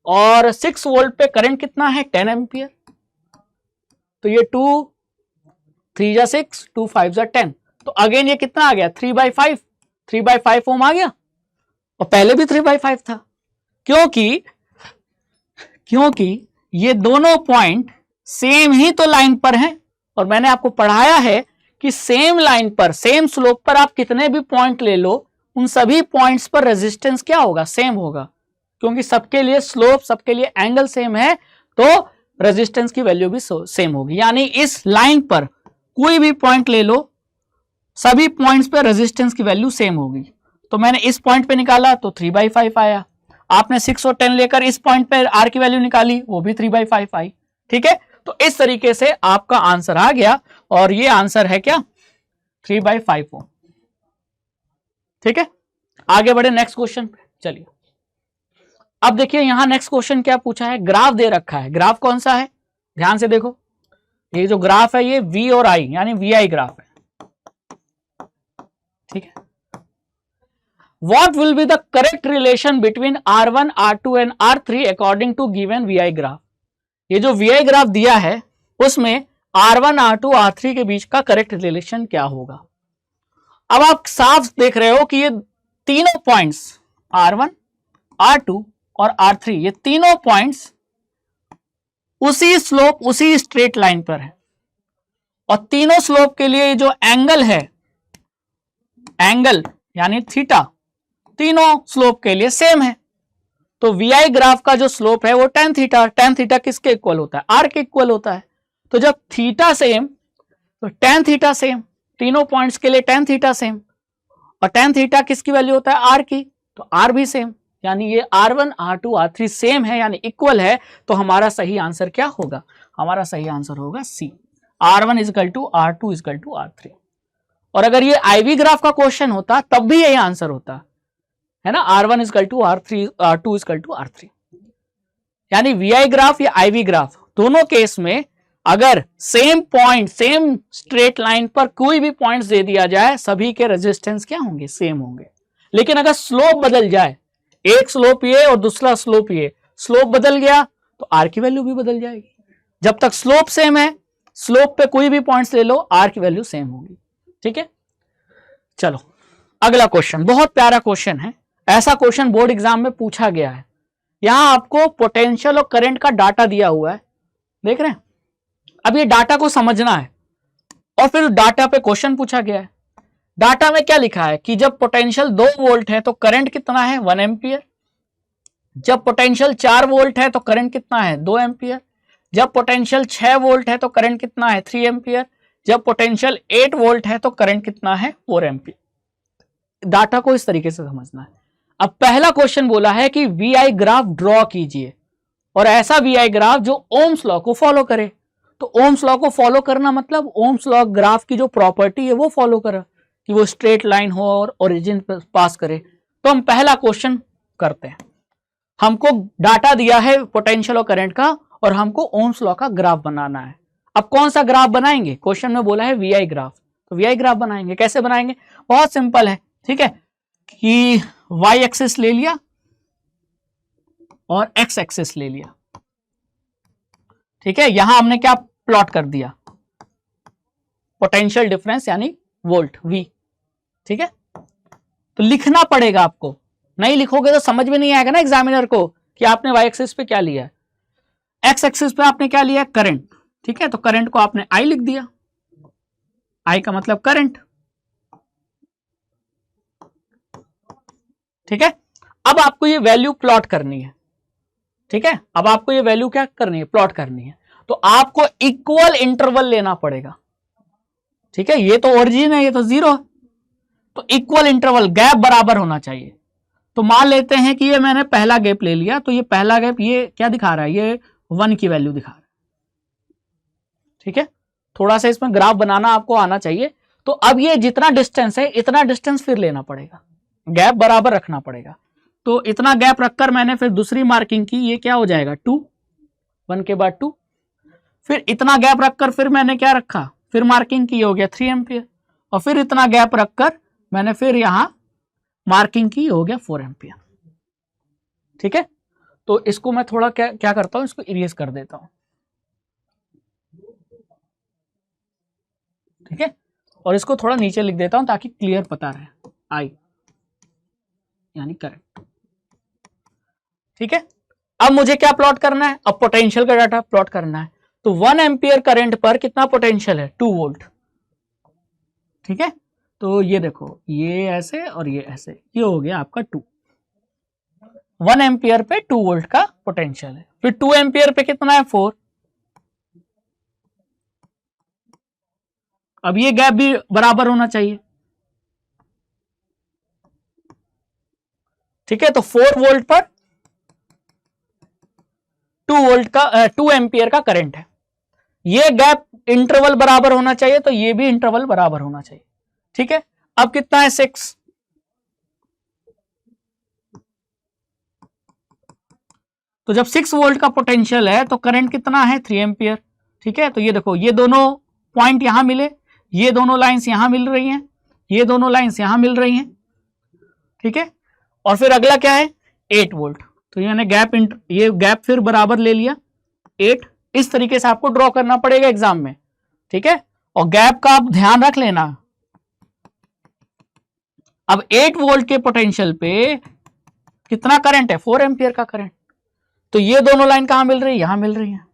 और 6 वोल्ट पे करंट कितना है 10 एम्पियर। तो ये 2 3 जा 6, 2 5 जा 10, तो अगेन ये कितना आ गया 3/5 ओम आ गया, और पहले भी 3/5 था, क्योंकि ये दोनों पॉइंट सेम ही तो लाइन पर हैं, और मैंने आपको पढ़ाया है कि सेम लाइन पर सेम स्लोप पर आप कितने भी पॉइंट ले लो उन सभी पॉइंट्स पर रेजिस्टेंस क्या होगा, सेम होगा, क्योंकि सबके लिए स्लोप, सबके लिए एंगल सेम है, तो रेजिस्टेंस की वैल्यू भी सेम होगी। यानी इस लाइन पर कोई भी पॉइंट ले लो, सभी पॉइंट्स पर रेजिस्टेंस की वैल्यू सेम होगी। तो मैंने इस पॉइंट पे निकाला तो 3/5 आया, आपने 6 और 10 लेकर इस पॉइंट पे R की वैल्यू निकाली, वो भी 3/5 आई, ठीक है। तो इस तरीके से आपका आंसर आ गया, और ये आंसर है क्या 3/5 ओम, ठीक है। आगे बढ़े नेक्स्ट क्वेश्चन पे, चलिए। अब देखिए यहां नेक्स्ट क्वेश्चन क्या पूछा है, ग्राफ दे रखा है, ग्राफ कौन सा है, ध्यान से देखो, ये जो ग्राफ है ये V और I यानी VI ग्राफ है, ठीक है। What will be the correct relation between R1, R2 and R3 according to given VI graph. ये जो VI ग्राफ दिया है उसमें R1, R2, R3 के बीच का करेक्ट रिलेशन क्या होगा। अब आप साफ देख रहे हो कि ये तीनों पॉइंट्स R1, R2 और R3, ये तीनों पॉइंट्स उसी स्लोप, उसी स्ट्रेट लाइन पर है, और तीनों स्लोप के लिए जो एंगल है, एंगल यानी थीटा, तीनों स्लोप के लिए सेम है। तो VI ग्राफ का जो स्लोप है वो tan थीटा किसके इक्वल होता है, R के इक्वल होता है। तो जब थीटा सेम तो tan थीटा सेम, तीनों पॉइंट्स के लिए tan थीटा सेम, और tan थीटा किसकी वैल्यू होता है R की, तो R भी सेम, यानी ये R1, R2, R3 सेम है यानी इक्वल है। तो हमारा सही आंसर क्या होगा, हमारा सही आंसर होगा C, R1 is equal to R2 is equal to R3। और अगर ये IV ग्राफ का क्वेश्चन होता तब भी यही आंसर होता है ना, R1 is equal to R3, R2 is equal to R3। यानी VI ग्राफ या IV ग्राफ दोनों केस में अगर same point, same straight line पर कोई भी पॉइंट्स दे दिया जाए, सभी के रेजिस्टेंस क्या होंगे, सेम होंगे। लेकिन अगर स्लोप बदल जाए, एक स्लोप ये और दूसरा स्लोप ये, स्लोप बदल गया तो R की वैल्यू भी बदल जाएगी। जब तक स्लोप सेम है, स्लोप पे कोई भी पॉइंट्स ले लो, R की वैल्यू सेम होगी, ठीक है। चलो अगला क्वेश्चन, बहुत प्यारा क्वेश्चन है, ऐसा क्वेश्चन बोर्ड एग्जाम में पूछा गया है। यहां आपको पोटेंशियल और करंट का डाटा दिया हुआ है, देख रहे हैं। अब ये डाटा को समझना है और फिर डाटा पे क्वेश्चन पूछा गया है। डाटा में क्या लिखा है कि जब पोटेंशियल 2 वोल्ट है तो करंट कितना है 1 एम्पियर, जब पोटेंशियल 4 वोल्ट है तो करंट कितना है 2 एम्पियर, जब पोटेंशियल 6 वोल्ट है तो करंट कितना है 3 एम्पियर, जब पोटेंशियल 8 वोल्ट है तो करंट कितना है 4 एम्पियर। डाटा को इस तरीके से समझना है। अब पहला क्वेश्चन बोला है कि VI ग्राफ ड्रॉ कीजिए, और ऐसा VI ग्राफ जो ओम्स लॉ को फॉलो करे। तो ओम्स लॉ को फॉलो करना मतलब ओम्स लॉ ग्राफ की जो प्रॉपर्टी है वो फॉलो करा, कि वो स्ट्रेट लाइन हो और ओरिजिन पास करे। तो हम पहला क्वेश्चन करते हैं। हमको डाटा दिया है पोटेंशियल और करंट का, और हमको ओम्स लॉ का ग्राफ बनाना है। अब कौन सा ग्राफ बनाएंगे? क्वेश्चन में बोला है VI ग्राफ, तो VI ग्राफ बनाएंगे। कैसे बनाएंगे? बहुत सिंपल है, ठीक है, कि y एक्सिस ले लिया और x एक्सिस ले लिया, ठीक है। यहां हमने क्या प्लॉट कर दिया? पोटेंशियल डिफरेंस यानी वोल्ट V, ठीक है। तो लिखना पड़ेगा आपको, नहीं लिखोगे तो समझ में नहीं आएगा ना एग्जामिनर को कि आपने y एक्सिस पे क्या लिया है। x एक्सिस पे आपने क्या लिया है? करंट, ठीक है। तो करंट को आपने I लिख दिया, I का मतलब करंट, ठीक है। अब आपको ये वैल्यू प्लॉट करनी है, ठीक है। अब आपको ये वैल्यू क्या करनी है? प्लॉट करनी है। तो आपको इक्वल इंटरवल लेना पड़ेगा, ठीक है। ये तो ओरिजिन है, ये तो जीरो है, तो इक्वल इंटरवल, गैप बराबर होना चाहिए। तो मान लेते हैं कि ये मैंने पहला गैप ले लिया, तो ये पहला गैप ये क्या दिखा रहा है? ये 1 की वैल्यू दिखा रहा है, ठीक है। थोड़ा सा इसमें ग्राफ बनाना आपको आना चाहिए। तो अब ये जितना डिस्टेंस है इतना डिस्टेंस फिर लेना पड़ेगा, गैप बराबर रखना पड़ेगा। तो इतना गैप रखकर मैंने फिर दूसरी मार्किंग की, ये क्या हो जाएगा 2, 1 के बाद 2। फिर इतना गैप रखकर फिर मैंने क्या रखा? फिर मार्किंग की, हो गया 3 एम्पियर। और फिर इतना गैप रखकर मैंने फिर यहां मार्किंग की, हो गया 4 एम्पियर, ठीक है। तो इसको मैं थोड़ा क्या करता हूं, इसको इरेज कर देता हूं, ठीक है। और इसको थोड़ा नीचे लिख देता हूं ताकि क्लियर पता रहे, I यानी करंट, ठीक है। अब मुझे क्या प्लॉट करना है? अब पोटेंशियल का डाटा प्लॉट करना है। तो 1 एम्पियर करंट पर कितना पोटेंशियल है? 2 वोल्ट, ठीक है। तो ये देखो, ये ऐसे और ये ऐसे, ये हो गया आपका 2। 1 एम्पियर पे 2 वोल्ट का पोटेंशियल है। फिर 2 एम्पियर पे कितना है? 4। अब ये गैप भी बराबर होना चाहिए, ठीक है। तो 4 वोल्ट पर 2 एम्पियर का करंट है। ये गैप इंटरवल बराबर होना चाहिए, तो ये भी इंटरवल बराबर होना चाहिए, ठीक है। अब कितना है? 6। तो जब 6 वोल्ट का पोटेंशियल है तो करंट कितना है? 3 एम्पियर, ठीक है। तो ये देखो, ये दोनों पॉइंट यहां मिले, ये दोनों लाइंस यहां मिल रही हैं, ये दोनों लाइंस यहां मिल रही हैं, ठीक है। और फिर अगला क्या है? 8 वोल्ट। तो यानी ये गैप फिर बराबर ले लिया 8। इस तरीके से आपको ड्रॉ करना पड़ेगा एग्जाम में, ठीक है। और गैप का आप ध्यान रख लेना। अब 8 वोल्ट के पोटेंशियल पे कितना करंट है? 4 एम्पियर का करंट। तो ये दोनों लाइन कहां मिल रही है? यहां मिल रही है।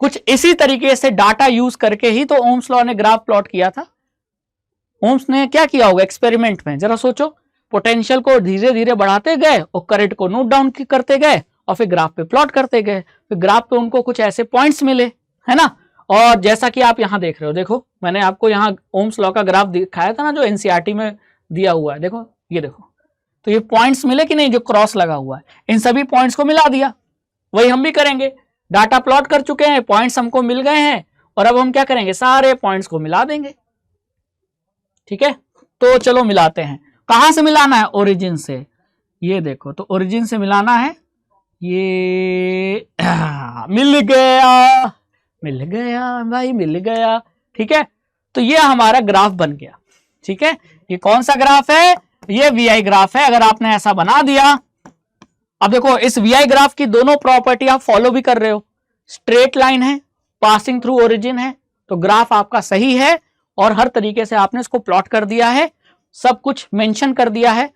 कुछ इसी तरीके से डाटा यूज करके ही तो ओम्स लॉ ने ग्राफ प्लॉट किया था। ओम्स ने क्या किया होगा एक्सपेरिमेंट में? जरा सोचो, पोटेंशियल को धीरे धीरे बढ़ाते गए और करंट को नोट डाउन करते गए और फिर ग्राफ पे प्लॉट करते गए। फिर ग्राफ पे उनको कुछ ऐसे पॉइंट्स मिले, है ना। और जैसा कि आप यहां देख रहे हो, देखो मैंने आपको यहां ओम्स लॉ का ग्राफ दिखाया था ना, जो एनसीईआरटी में दिया हुआ है। देखो, ये देखो, तो ये पॉइंट्स मिले कि नहीं, जो क्रॉस लगा हुआ है, इन सभी पॉइंट्स को मिला दिया। वही हम भी करेंगे, डाटा प्लॉट कर चुके हैं, पॉइंट्स हमको मिल गए हैं, और अब हम क्या करेंगे? सारे पॉइंट्स को मिला देंगे, ठीक है। तो चलो मिलाते हैं। कहां से मिलाना है? ओरिजिन से। ये देखो, तो ओरिजिन से मिलाना है। ये मिल गया, मिल गया भाई, मिल गया, ठीक है। तो ये हमारा ग्राफ बन गया, ठीक है। ये कौन सा ग्राफ है? ये VI ग्राफ है। अगर आपने ऐसा बना दिया, अब देखो इस VI ग्राफ की दोनों प्रॉपर्टी आप फॉलो भी कर रहे हो। स्ट्रेट लाइन है, पासिंग थ्रू ओरिजिन है, तो ग्राफ आपका सही है। और हर तरीके से आपने इसको प्लॉट कर दिया है, सब कुछ मेंशन कर दिया है।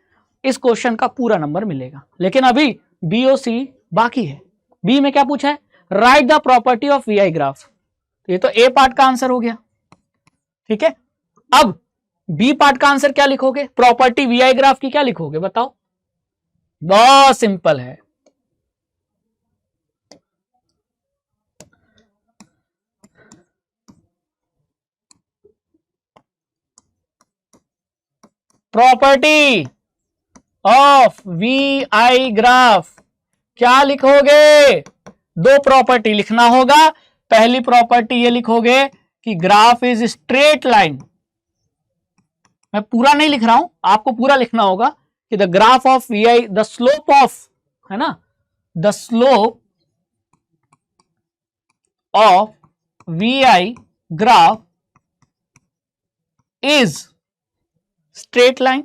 इस क्वेश्चन का पूरा नंबर मिलेगा। लेकिन अभी बी और सी बाकी है। बी में क्या पूछा है? Right the property of VI graph. ये तो ए पार्ट का आंसर हो गया, ठीक है। अब बी पार्ट का आंसर क्या लिखोगे? प्रॉपर्टी VI ग्राफ की क्या लिखोगे बताओ? बहुत सिंपल है, property of V I graph क्या लिखोगे? दो प्रॉपर्टी लिखना होगा। पहली प्रॉपर्टी ये लिखोगे कि ग्राफ इज स्ट्रेट लाइन। मैं पूरा नहीं लिख रहा हूं, आपको पूरा लिखना होगा कि the graph of V I, the slope of, है ना, the slope of V I graph is straight line.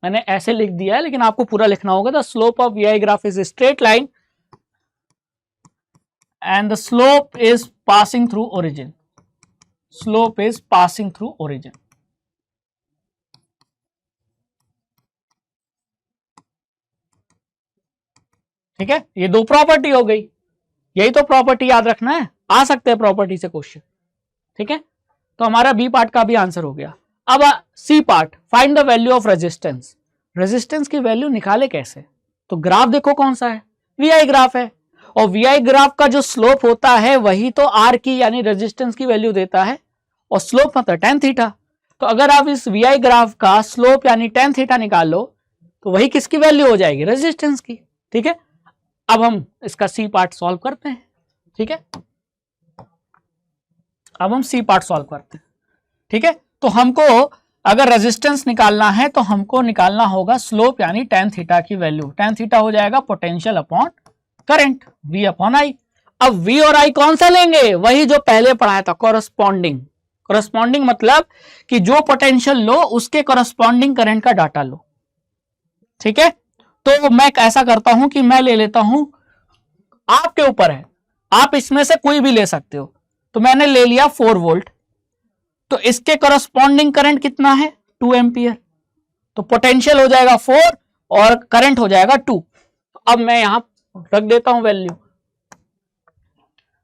मैंने ऐसे लिख दिया है, लेकिन आपको पूरा लिखना होगा। The slope of V I graph is straight line and the slope is passing through origin. Slope is passing through origin. ठीक है, ये दो प्रॉपर्टी हो गई। यही तो प्रॉपर्टी याद रखना है, आ सकते हैं प्रॉपर्टी से क्वेश्चन। ठीक है, तो हमारा बी पार्ट का भी आंसर हो गया। अब C part, find the value of resistance. Resistance की वैल्यू निकाले कैसे? तो ग्राफ देखो कौन सा है, वी आई ग्राफ है, और वी आई ग्राफ का जो स्लोप होता है वही तो आर की यानी रेजिस्टेंस की वैल्यू देता है, और स्लोप मतलब टेन थीटा। तो अगर आप इस वी आई ग्राफ का स्लोप यानी टेन थीटा निकाल लो तो वही किसकी वैल्यू हो जाएगी? रेजिस्टेंस की। ठीक है, अब हम इसका सी पार्ट सॉल्व करते हैं। ठीक है, अब हम सी पार्ट सॉल्व करते हैं। ठीक है, तो हमको अगर रेजिस्टेंस निकालना है तो हमको निकालना होगा स्लोप यानी टेन थीटा की वैल्यू। टेन थीटा हो जाएगा potential upon current, V upon I। अब V और I कौन सा लेंगे? वही जो पहले पढ़ाया था, कॉरस्पॉन्डिंग। कॉरस्पॉन्डिंग मतलब कि जो पोटेंशियल लो उसके कॉरस्पॉन्डिंग करंट का डाटा लो। ठीक है, तो मैं ऐसा करता हूं कि मैं ले लेता हूं, आपके ऊपर है, आप इसमें से कोई भी ले सकते हो। तो मैंने ले लिया 4 वोल्ट, तो इसके कॉरस्पॉन्डिंग करंट कितना है? 2 एम्पियर। तो पोटेंशियल हो जाएगा 4 और करंट हो जाएगा 2। अब मैं यहां रख देता हूं वैल्यू।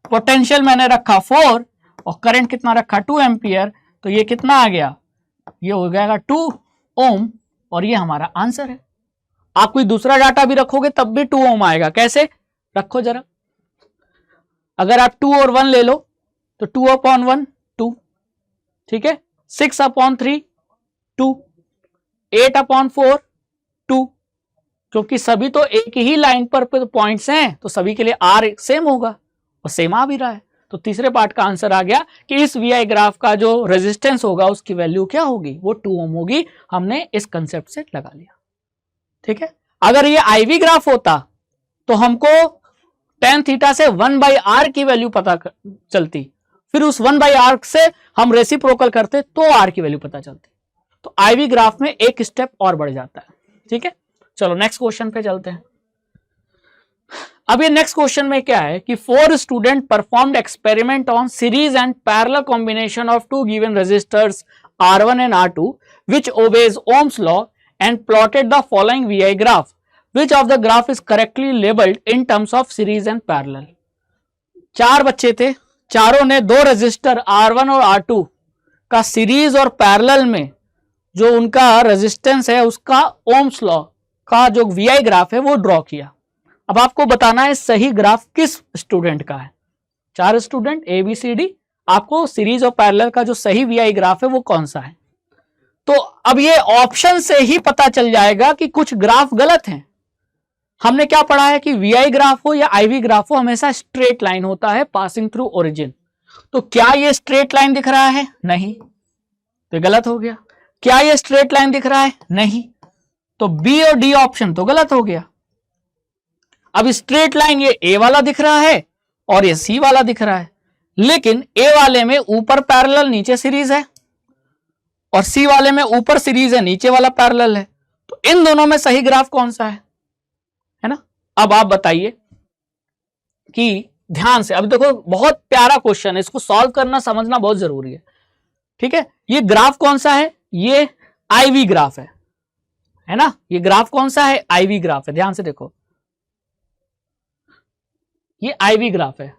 पोटेंशियल मैंने रखा 4 और करंट कितना रखा? 2 एम्पियर। तो ये कितना आ गया? ये हो जाएगा 2 ओम, और ये हमारा आंसर है। आप कोई दूसरा डाटा भी रखोगे तब भी 2 ओम आएगा। कैसे रखो जरा, अगर आप 2 और 1 ले लो तो 2 अपॉन 1 2, ठीक है, 6 अपॉन 3 2, 8 अपॉन 4 2, क्योंकि सभी तो एक ही लाइन पर पॉइंट्स हैं तो सभी के लिए आर सेम होगा, और सेम आ भी रहा है। तो तीसरे पार्ट का आंसर आ गया कि इस वी आई ग्राफ का जो रेजिस्टेंस होगा उसकी वैल्यू क्या होगी? वो 2 ओम होगी। हमने इस कंसेप्ट से लगा लिया। ठीक है, अगर ये आई वी ग्राफ होता तो हमको टेन थीटा से 1/r की वैल्यू पता चलती, फिर उस 1/r से हम रेसिप्रोकल करते तो r की वैल्यू पता चलती। तो आई वी ग्राफ में एक स्टेप और बढ़ जाता है। ठीक है, चलो नेक्स्ट क्वेश्चन पे चलते हैं। अब ये नेक्स्ट क्वेश्चन में क्या है कि 4 student performed experiment on series and parallel combination of 2 given resistors R1 and R2 which obeys Ohm's law and plotted the following VI graph. Which of the graph is correctly labeled in terms of series and parallel? 4 बच्चे थे, चारों ने 2 resistor R1 और R2 का series और parallel में जो उनका रेजिस्टेंस है उसका ओम्स लॉ का जो VI ग्राफ है वो ड्रॉ किया। अब आपको बताना है सही ग्राफ किस स्टूडेंट का है। 4 स्टूडेंट ABCD, आपको सीरीज और पैरेलल का जो सही VI ग्राफ है वो कौन सा है। तो अब ये ऑप्शन से ही पता चल जाएगा कि कुछ ग्राफ गलत हैं। हमने क्या पढ़ा है कि VI ग्राफ हो या IV ग्राफ हो हमेशा स्ट्रेट लाइन होता है पासिंग थ्रू ओरिजिन। तो क्या ये स्ट्रेट लाइन दिख रहा है? नहीं, तो गलत हो गया। क्या ये स्ट्रेट लाइन दिख रहा है? नहीं, तो B और D ऑप्शन तो गलत हो गया। अब स्ट्रेट लाइन ये A वाला दिख रहा है और ये C वाला दिख रहा है, लेकिन A वाले में ऊपर पैरेलल नीचे सीरीज है और C वाले में ऊपर सीरीज है नीचे वाला पैरेलल है। तो इन दोनों में सही ग्राफ कौन सा है ना। अब आप बताइए कि ध्यान से, अब देखो बहुत प्यारा क्वेश्चन है, इसको सॉल्व करना समझना बहुत जरूरी है। ठीक है, ये ग्राफ कौन सा है? ये IV ग्राफ है ना। ये ग्राफ कौन सा है? IV ग्राफ है। ध्यान से देखो, ये IV ग्राफ है।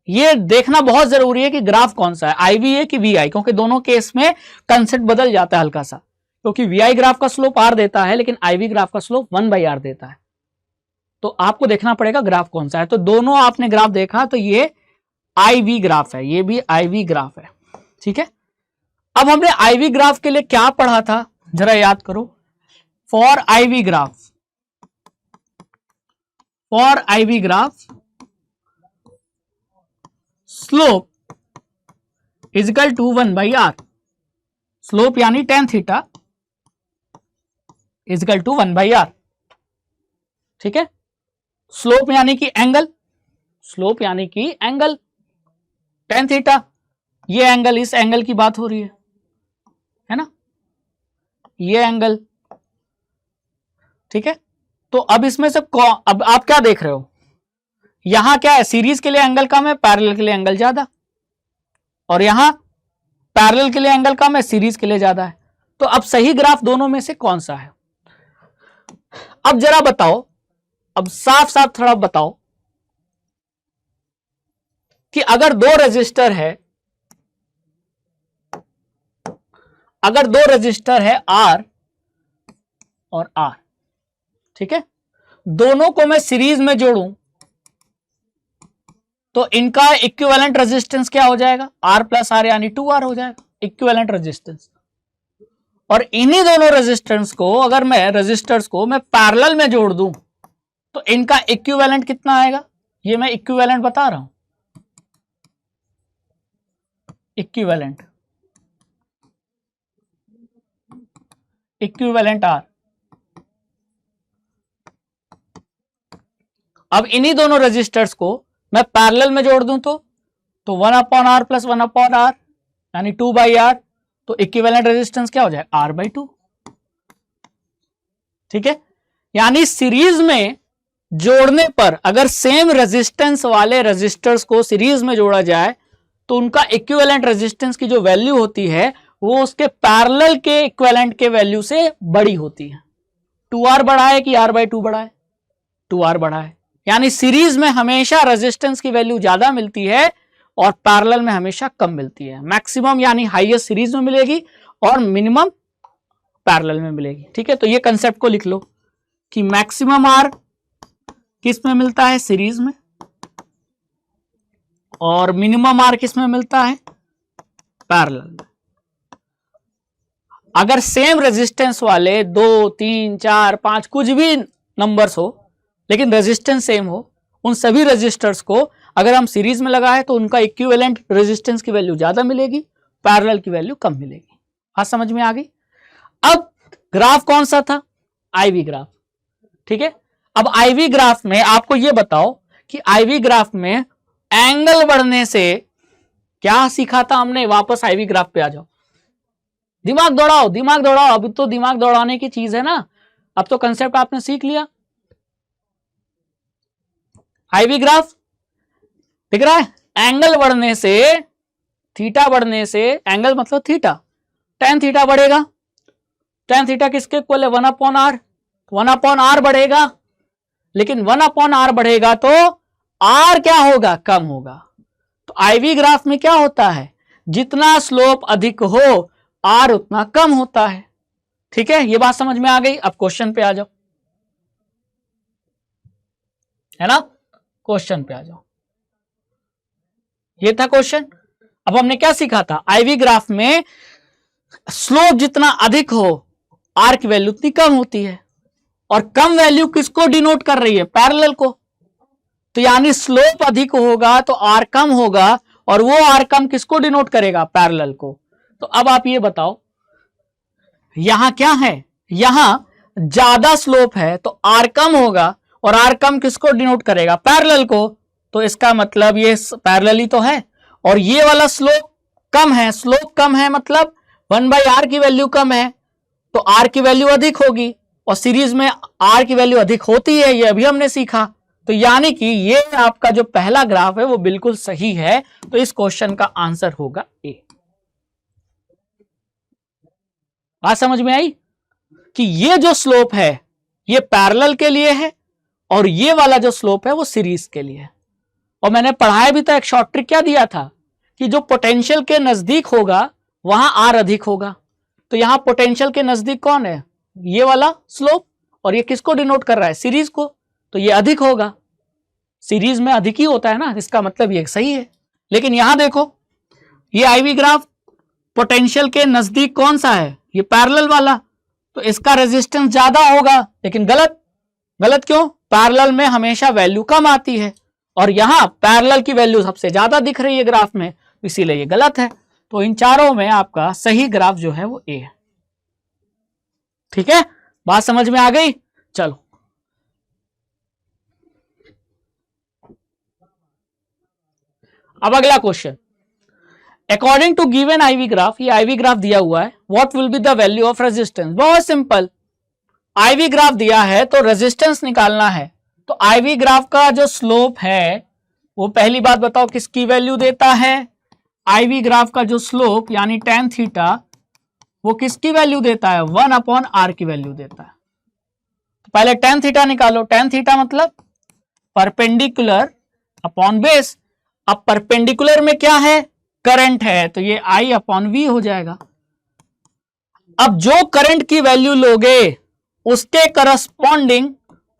ये देखना बहुत जरूरी है कि ग्राफ कौन सा है, IV है कि VI, क्योंकि दोनों केस में कंसेप्ट बदल जाता है हल्का सा, क्योंकि VI ग्राफ का स्लोप R देता है लेकिन IV ग्राफ का स्लोप 1/r देता है। तो आपको देखना पड़ेगा ग्राफ कौन सा है। तो दोनों आपने ग्राफ देखा तो ये IV ग्राफ है, ये भी IV ग्राफ है। ठीक है, अब हमने IV ग्राफ के लिए क्या पढ़ा था जरा याद करो। For IV graph slope is equal to 1/r, slope यानी tan theta is equal to 1/r, ठीक है। स्लोप यानी कि एंगल, tan थीटा, ये एंगल, इस एंगल की बात हो रही है ना, ये एंगल, ठीक है। तो अब इसमें से अब आप क्या देख रहे हो, यहां क्या है, सीरीज के लिए एंगल कम है, पैरेलल के लिए एंगल ज्यादा, और यहां पैरेलल के लिए एंगल कम है, सीरीज के लिए ज्यादा है। तो अब सही ग्राफ दोनों में से कौन सा है? अब जरा बताओ, अब साफ साफ थोड़ा बताओ कि अगर दो रजिस्टर है R और R, ठीक है, दोनों को मैं सीरीज में जोड़ूं तो इनका इक्विवेलेंट रेजिस्टेंस क्या हो जाएगा, R प्लस R यानी 2R हो जाएगा इक्विवेलेंट रेजिस्टेंस। और इन्हीं दोनों रेजिस्टेंस को अगर मैं पैरेलल में जोड़ दूं तो इनका इक्विवेलेंट कितना आएगा, ये मैं इक्विवेलेंट बता रहा हूं, इक्विवेलेंट R। अब इन्हीं दोनों रेजिस्टर्स को मैं पैरेलल में जोड़ दूं तो 1/r प्लस 1/r यानी 2/r, तो इक्विवेलेंट रेजिस्टेंस क्या हो जाएगा, R/2, ठीक है। यानी सीरीज में जोड़ने पर अगर सेम रेजिस्टेंस वाले रेजिस्टर्स को सीरीज में जोड़ा जाए तो उनका इक्विवेलेंट रेजिस्टेंस की जो वैल्यू होती है वो उसके पैरेलल के इक्विवेलेंट के वैल्यू से बड़ी होती है। 2R बड़ा है कि R/2 बड़ा है, 2R बड़ा है। यानी सीरीज में हमेशा रेजिस्टेंस की वैल्यू ज्यादा मिलती है और पैरेलल में हमेशा कम मिलती है। मैक्सिमम यानी हाईएस्ट सीरीज में मिलेगी और मिनिमम पैरेलल में मिलेगी, ठीक है। तो ये कंसेप्ट को लिख लो कि मैक्सिमम R किस में मिलता है, सीरीज में, और मिनिमम R किस में मिलता है, पैरेलल में। अगर सेम रेजिस्टेंस वाले 2, 3, 4, 5 कुछ भी नंबर्स हो लेकिन रेजिस्टेंस सेम हो, उन सभी रेजिस्टर्स को अगर हम सीरीज में लगाए तो उनका इक्विवेलेंट रेजिस्टेंस की वैल्यू ज्यादा मिलेगी, पैरेलल की वैल्यू कम मिलेगी। बात समझ में आ गई। अब ग्राफ कौन सा था, IV ग्राफ, ठीक है। अब IV ग्राफ में आपको यह बताओ कि IV ग्राफ में एंगल बढ़ने से क्या सीखा था हमने, वापस IV ग्राफ पे आ जाओ, दिमाग दौड़ाओ, अभी तो दिमाग दौड़ाने की चीज है ना, अब तो कंसेप्ट आपने सीख लिया। IV ग्राफ दिख रहा है, एंगल बढ़ने से, थीटा बढ़ने से, एंगल मतलब थीटा, tan थीटा बढ़ेगा, tan थीटा किसके इक्वल है, 1/r, 1/r बढ़ेगा, लेकिन 1/r बढ़ेगा तो R क्या होगा, कम होगा। तो IV ग्राफ में क्या होता है, जितना स्लोप अधिक हो R उतना कम होता है, ठीक है। ये बात समझ में आ गई। अब क्वेश्चन पे आ जाओ, है ना, क्वेश्चन पे आ जाओ। ये था क्वेश्चन। अब हमने क्या सीखा था, IV ग्राफ में स्लोप जितना अधिक हो R की वैल्यू उतनी कम होती है, और कम वैल्यू किसको डिनोट कर रही है, पैरेलल को। तो यानी स्लोप अधिक होगा तो R कम होगा, और वो R कम किसको डिनोट करेगा, पैरेलल को। तो अब आप ये बताओ, यहां क्या है, यहां ज्यादा स्लोप है तो R कम होगा, और R कम किसको डिनोट करेगा, पैरेलल को। तो इसका मतलब ये पैरेलल ही तो है, और ये वाला स्लोप कम है, स्लोप कम है मतलब 1/r की वैल्यू कम है, तो R की वैल्यू अधिक होगी, और सीरीज में R की वैल्यू अधिक होती है, ये अभी हमने सीखा। तो यानी कि ये आपका जो पहला ग्राफ है वो बिल्कुल सही है। तो इस क्वेश्चन का आंसर होगा A। बात समझ में आई कि ये जो स्लोप है ये पैरेलल के लिए है, और ये वाला जो स्लोप है वो सीरीज के लिए है। और मैंने पढ़ाया भी था, एक शॉर्ट ट्रिक क्या दिया था कि जो पोटेंशियल के नजदीक होगा वहां R अधिक होगा। तो यहां पोटेंशियल के नजदीक कौन है, ये वाला स्लोप, और ये किसको डिनोट कर रहा है, सीरीज को, तो ये अधिक होगा। सीरीज में अधिक ही होता है ना, इसका मतलब ये सही है। लेकिन यहां देखो, ये IV ग्राफ पोटेंशियल के नजदीक कौन सा है, ये पैरेलल वाला, तो इसका रेजिस्टेंस ज्यादा होगा, लेकिन गलत। गलत क्यों? पैरेलल में हमेशा वैल्यू कम आती है और यहां पैरेलल की वैल्यू सबसे ज्यादा दिख रही है ग्राफ में, इसीलिए ये गलत है। तो इन चारों में आपका सही ग्राफ जो है वो ए है। ठीक है, बात समझ में आ गई? चलो अब अगला question, according to given IV graph, ये आईवी ग्राफ दिया हुआ है, what will be the value of resistance. बहुत सिंपल, आईवी ग्राफ दिया है तो रेजिस्टेंस निकालना है। तो आईवी ग्राफ का जो स्लोप है वो पहली बात बताओ किसकी वैल्यू देता है? आईवी ग्राफ का जो स्लोप यानी tan थीटा वो किसकी वैल्यू देता है? 1/r की वैल्यू देता है। तो पहले tan थीटा निकालो। tan थीटा मतलब परपेंडिकुलर अपॉन बेस। अब परपेंडिकुलर में क्या है? करंट है, तो ये I/V हो जाएगा। अब जो करंट की वैल्यू लोगे उसके करस्पॉन्डिंग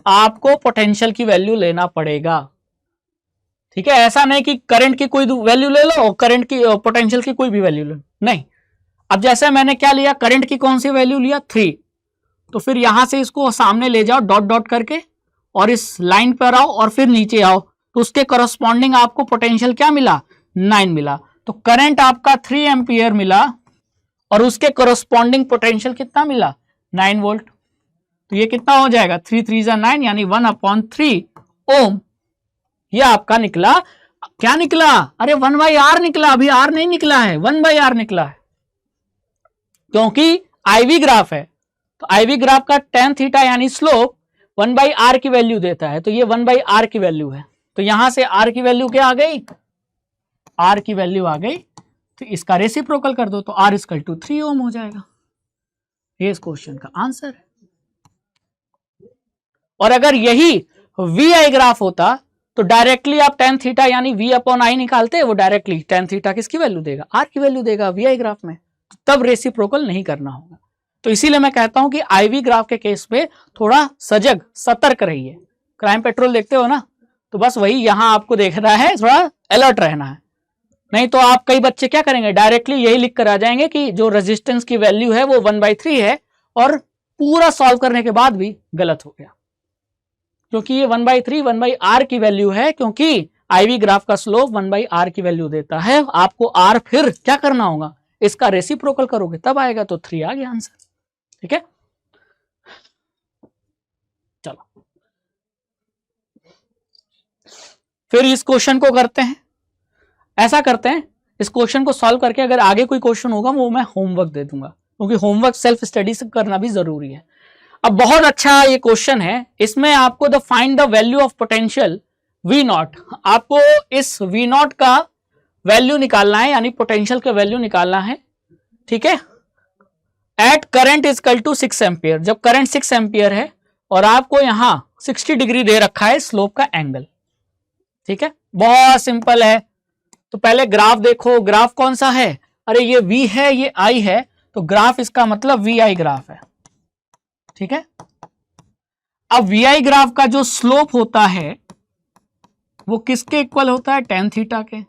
आपको पोटेंशियल की वैल्यू लेना पड़ेगा। ठीक है, ऐसा नहीं कि करंट की कोई वैल्यू ले लो और करंट की पोटेंशियल की कोई भी वैल्यू ले लो, नहीं। अब जैसे मैंने क्या लिया, करंट की कौन सी वैल्यू लिया? 3। तो फिर यहां से इसको सामने ले जाओ डॉट डॉट करके और इस लाइन पर आओ और फिर नीचे आओ, तो उसके करस्पॉन्डिंग आपको पोटेंशियल क्या मिला? 9 मिला। तो करंट आपका 3 एम्पियर मिला और उसके करस्पॉन्डिंग पोटेंशियल कितना मिला? 9 वोल्ट। तो ये कितना हो जाएगा? 3 3 9 यानी 1/3 ओम। ये आपका निकला। क्या निकला? अरे 1/r निकला, अभी r नहीं निकला है, 1/r निकला है, क्योंकि आईवी ग्राफ है। तो आईवी ग्राफ का tan थीटा यानी स्लोप 1/r की वैल्यू देता है, तो ये 1/r की वैल्यू है। तो यहां से r की वैल्यू क्या आ गई? r की वैल्यू आ गई, तो इसका रेसिप्रोकल कर दो तो r = 3 ओम हो जाएगा। ये इस क्वेश्चन का आंसर है। और अगर यही VI ग्राफ होता तो डायरेक्टली आप tan थीटा यानी V/I निकालते, वो डायरेक्टली tan थीटा किसकी वैल्यू देगा? R की वैल्यू देगा VI ग्राफ में, तब रेसिप्रोकल नहीं करना होगा। तो इसीलिए मैं कहता हूं कि IV ग्राफ के केस में थोड़ा सजग सतर्क रहिए। क्राइम पेट्रोल देखते हो ना, तो बस वही यहां आपको देखना है, थोड़ा अलर्ट रहना है। नहीं तो आप कई बच्चे क्या करेंगे, डायरेक्टली यही लिख कर आ जाएंगे कि जो रेजिस्टेंस की वैल्यू है वो 1/3 है, और पूरा सॉल्व करने के बाद भी गलत हो गया, क्योंकि ये 1/3 1/r की वैल्यू है, क्योंकि आईवी ग्राफ का स्लोप 1/r की वैल्यू देता है। आपको r फिर क्या करना होगा? इसका रेसिप्रोकल करोगे तब आएगा। तो 3 आ गया आंसर। ठीक है, चलो फिर इस क्वेश्चन को करते हैं। ऐसा करते हैं, इस क्वेश्चन को सॉल्व करके अगर आगे कोई क्वेश्चन होगा वो मैं होमवर्क दे दूंगा, क्योंकि होमवर्क सेल्फ स्टडी से करना भी जरूरी है। अब बहुत अच्छा ये क्वेश्चन है, इसमें आपको the find the value of potential V0, आपको इस V0 का वैल्यू निकालना है, यानी पोटेंशियल का वैल्यू निकालना है। ठीक है, एट करंट = 6 एम्पियर। जब करंट 6 एम्पियर है और आपको यहां 60 डिग्री दे रखा है स्लोप का एंगल। ठीक है, बहुत सिंपल है। तो पहले ग्राफ देखो, ग्राफ कौन सा है? अरे ये V है, ये I है, तो ग्राफ इसका मतलब VI ग्राफ है। ठीक है, अब VI ग्राफ का जो स्लोप होता है वो किसके इक्वल होता है? tan थीटा के।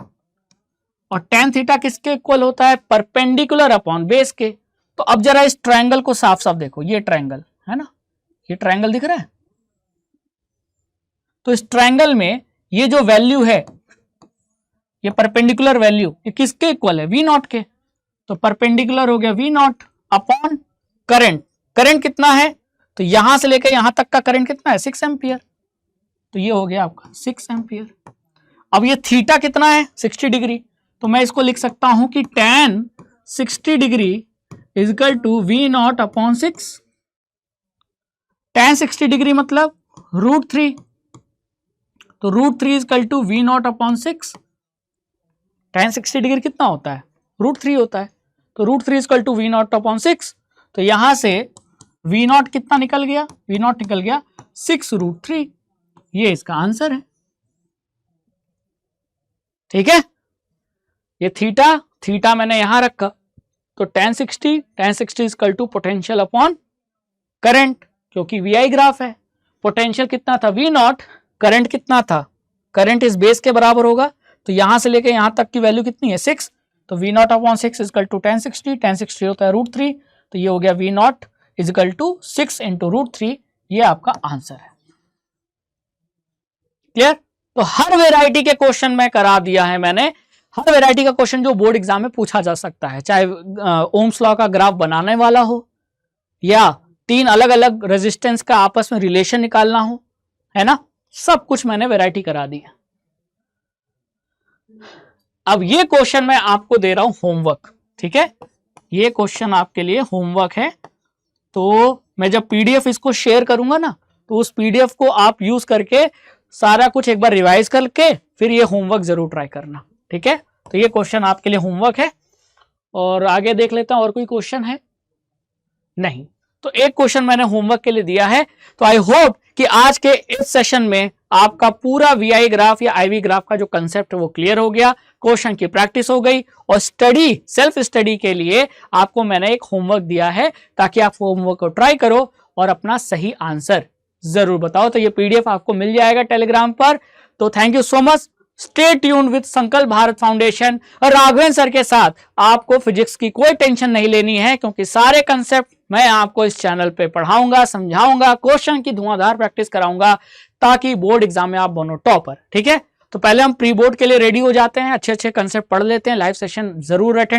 और tan थीटा किसके इक्वल होता है? परपेंडिकुलर अपॉन बेस के। तो अब जरा इस ट्रायंगल को साफ साफ देखो, ये ट्रायंगल है ना, ये ट्रायंगल दिख रहा है। तो इस ट्रायंगल में ये जो वैल्यू है, ये परपेंडिकुलर वैल्यू, ये किसके इक्वल है? V0 के। तो परपेंडिकुलर हो गया V0 अपॉन करंट। करंट कितना है? तो यहां से लेकर यहां तक का करंट कितना है? 6 एम्पियर। तो ये हो गया आपका 6 एम्पियर। अब ये थीटा कितना है? 60 डिग्री। तो मैं इसको लिख सकता हूं कि tan 60 degree = V0 upon 6। tan 60 degree मतलब √3, तो √3 = V0 अपॉन 6। tan 60 डिग्री कितना होता है? √3 होता है। तो √3 = V0 अपॉन 6। तो यहां से V0 कितना निकल गया? V0 निकल गया 6√3। ये इसका आंसर है। ठीक है, ये थीटा मैंने यहां रखा, तो tan 60 = पोटेंशियल अपॉन करंट, क्योंकि VI ग्राफ है। पोटेंशियल कितना था? V0। करंट कितना था? करंट इस बेस के बराबर होगा, तो यहां से लेके यहां तक की वैल्यू कितनी है? 6। तो V0 अपॉन 6 = tan 60 होता है √3। तो ये हो गया V0 is equal to 6 into root 3, ये आपका आंसर है। क्लियर? तो हर वेराइटी के क्वेश्चन में करा दिया है मैंने, हर वेराइटी का क्वेश्चन जो बोर्ड एग्जाम में पूछा जा सकता है, चाहे ओम्स लॉ का ग्राफ बनाने वाला हो या 3 अलग अलग रेजिस्टेंस का आपस में रिलेशन निकालना हो, है ना, सब कुछ मैंने वेराइटी करा दी है। अब ये क्वेश्चन मैं आपको दे रहा हूं होमवर्क, ठीक है, ये क्वेश्चन आपके लिए होमवर्क है। तो मैं जब पीडीएफ इसको शेयर करूंगा ना, तो उस पीडीएफ को आप यूज करके सारा कुछ एक बार रिवाइज करके फिर ये होमवर्क जरूर ट्राई करना, ठीक है। तो ये क्वेश्चन आपके लिए होमवर्क है। और आगे देख लेता हूं, और कोई क्वेश्चन है? नहीं। तो एक क्वेश्चन मैंने होमवर्क के लिए दिया है। तो आई होप कि आज के इस सेशन में आपका पूरा वीआई ग्राफ या आईवी ग्राफ का जो कंसेप्ट है वो क्लियर हो गया, क्वेश्चन की प्रैक्टिस हो गई, और स्टडी, सेल्फ स्टडी के लिए आपको मैंने एक होमवर्क दिया है ताकि आप होमवर्क को ट्राई करो और अपना सही आंसर जरूर बताओ। तो ये पीडीएफ आपको मिल जाएगा टेलीग्राम पर। तो thank you so much. Stay tune with संकल्प भारत फाउंडेशन और राघवेंद्र सर के साथ। आपको फिजिक्स की कोई टेंशन नहीं लेनी है, क्योंकि सारे कंसेप्ट मैं आपको इस चैनल पे पढ़ाऊंगा, समझाऊंगा, क्वेश्चन की धुआंधार प्रैक्टिस कराऊंगा, ताकि बोर्ड एग्जाम में आप बनो टॉपर, ठीक है। तो पहले हम प्री बोर्ड के लिए रेडी हो जाते हैं, अच्छे अच्छे कंसेप्ट पढ़ लेते हैं, लाइव सेशन जरूर अटेंड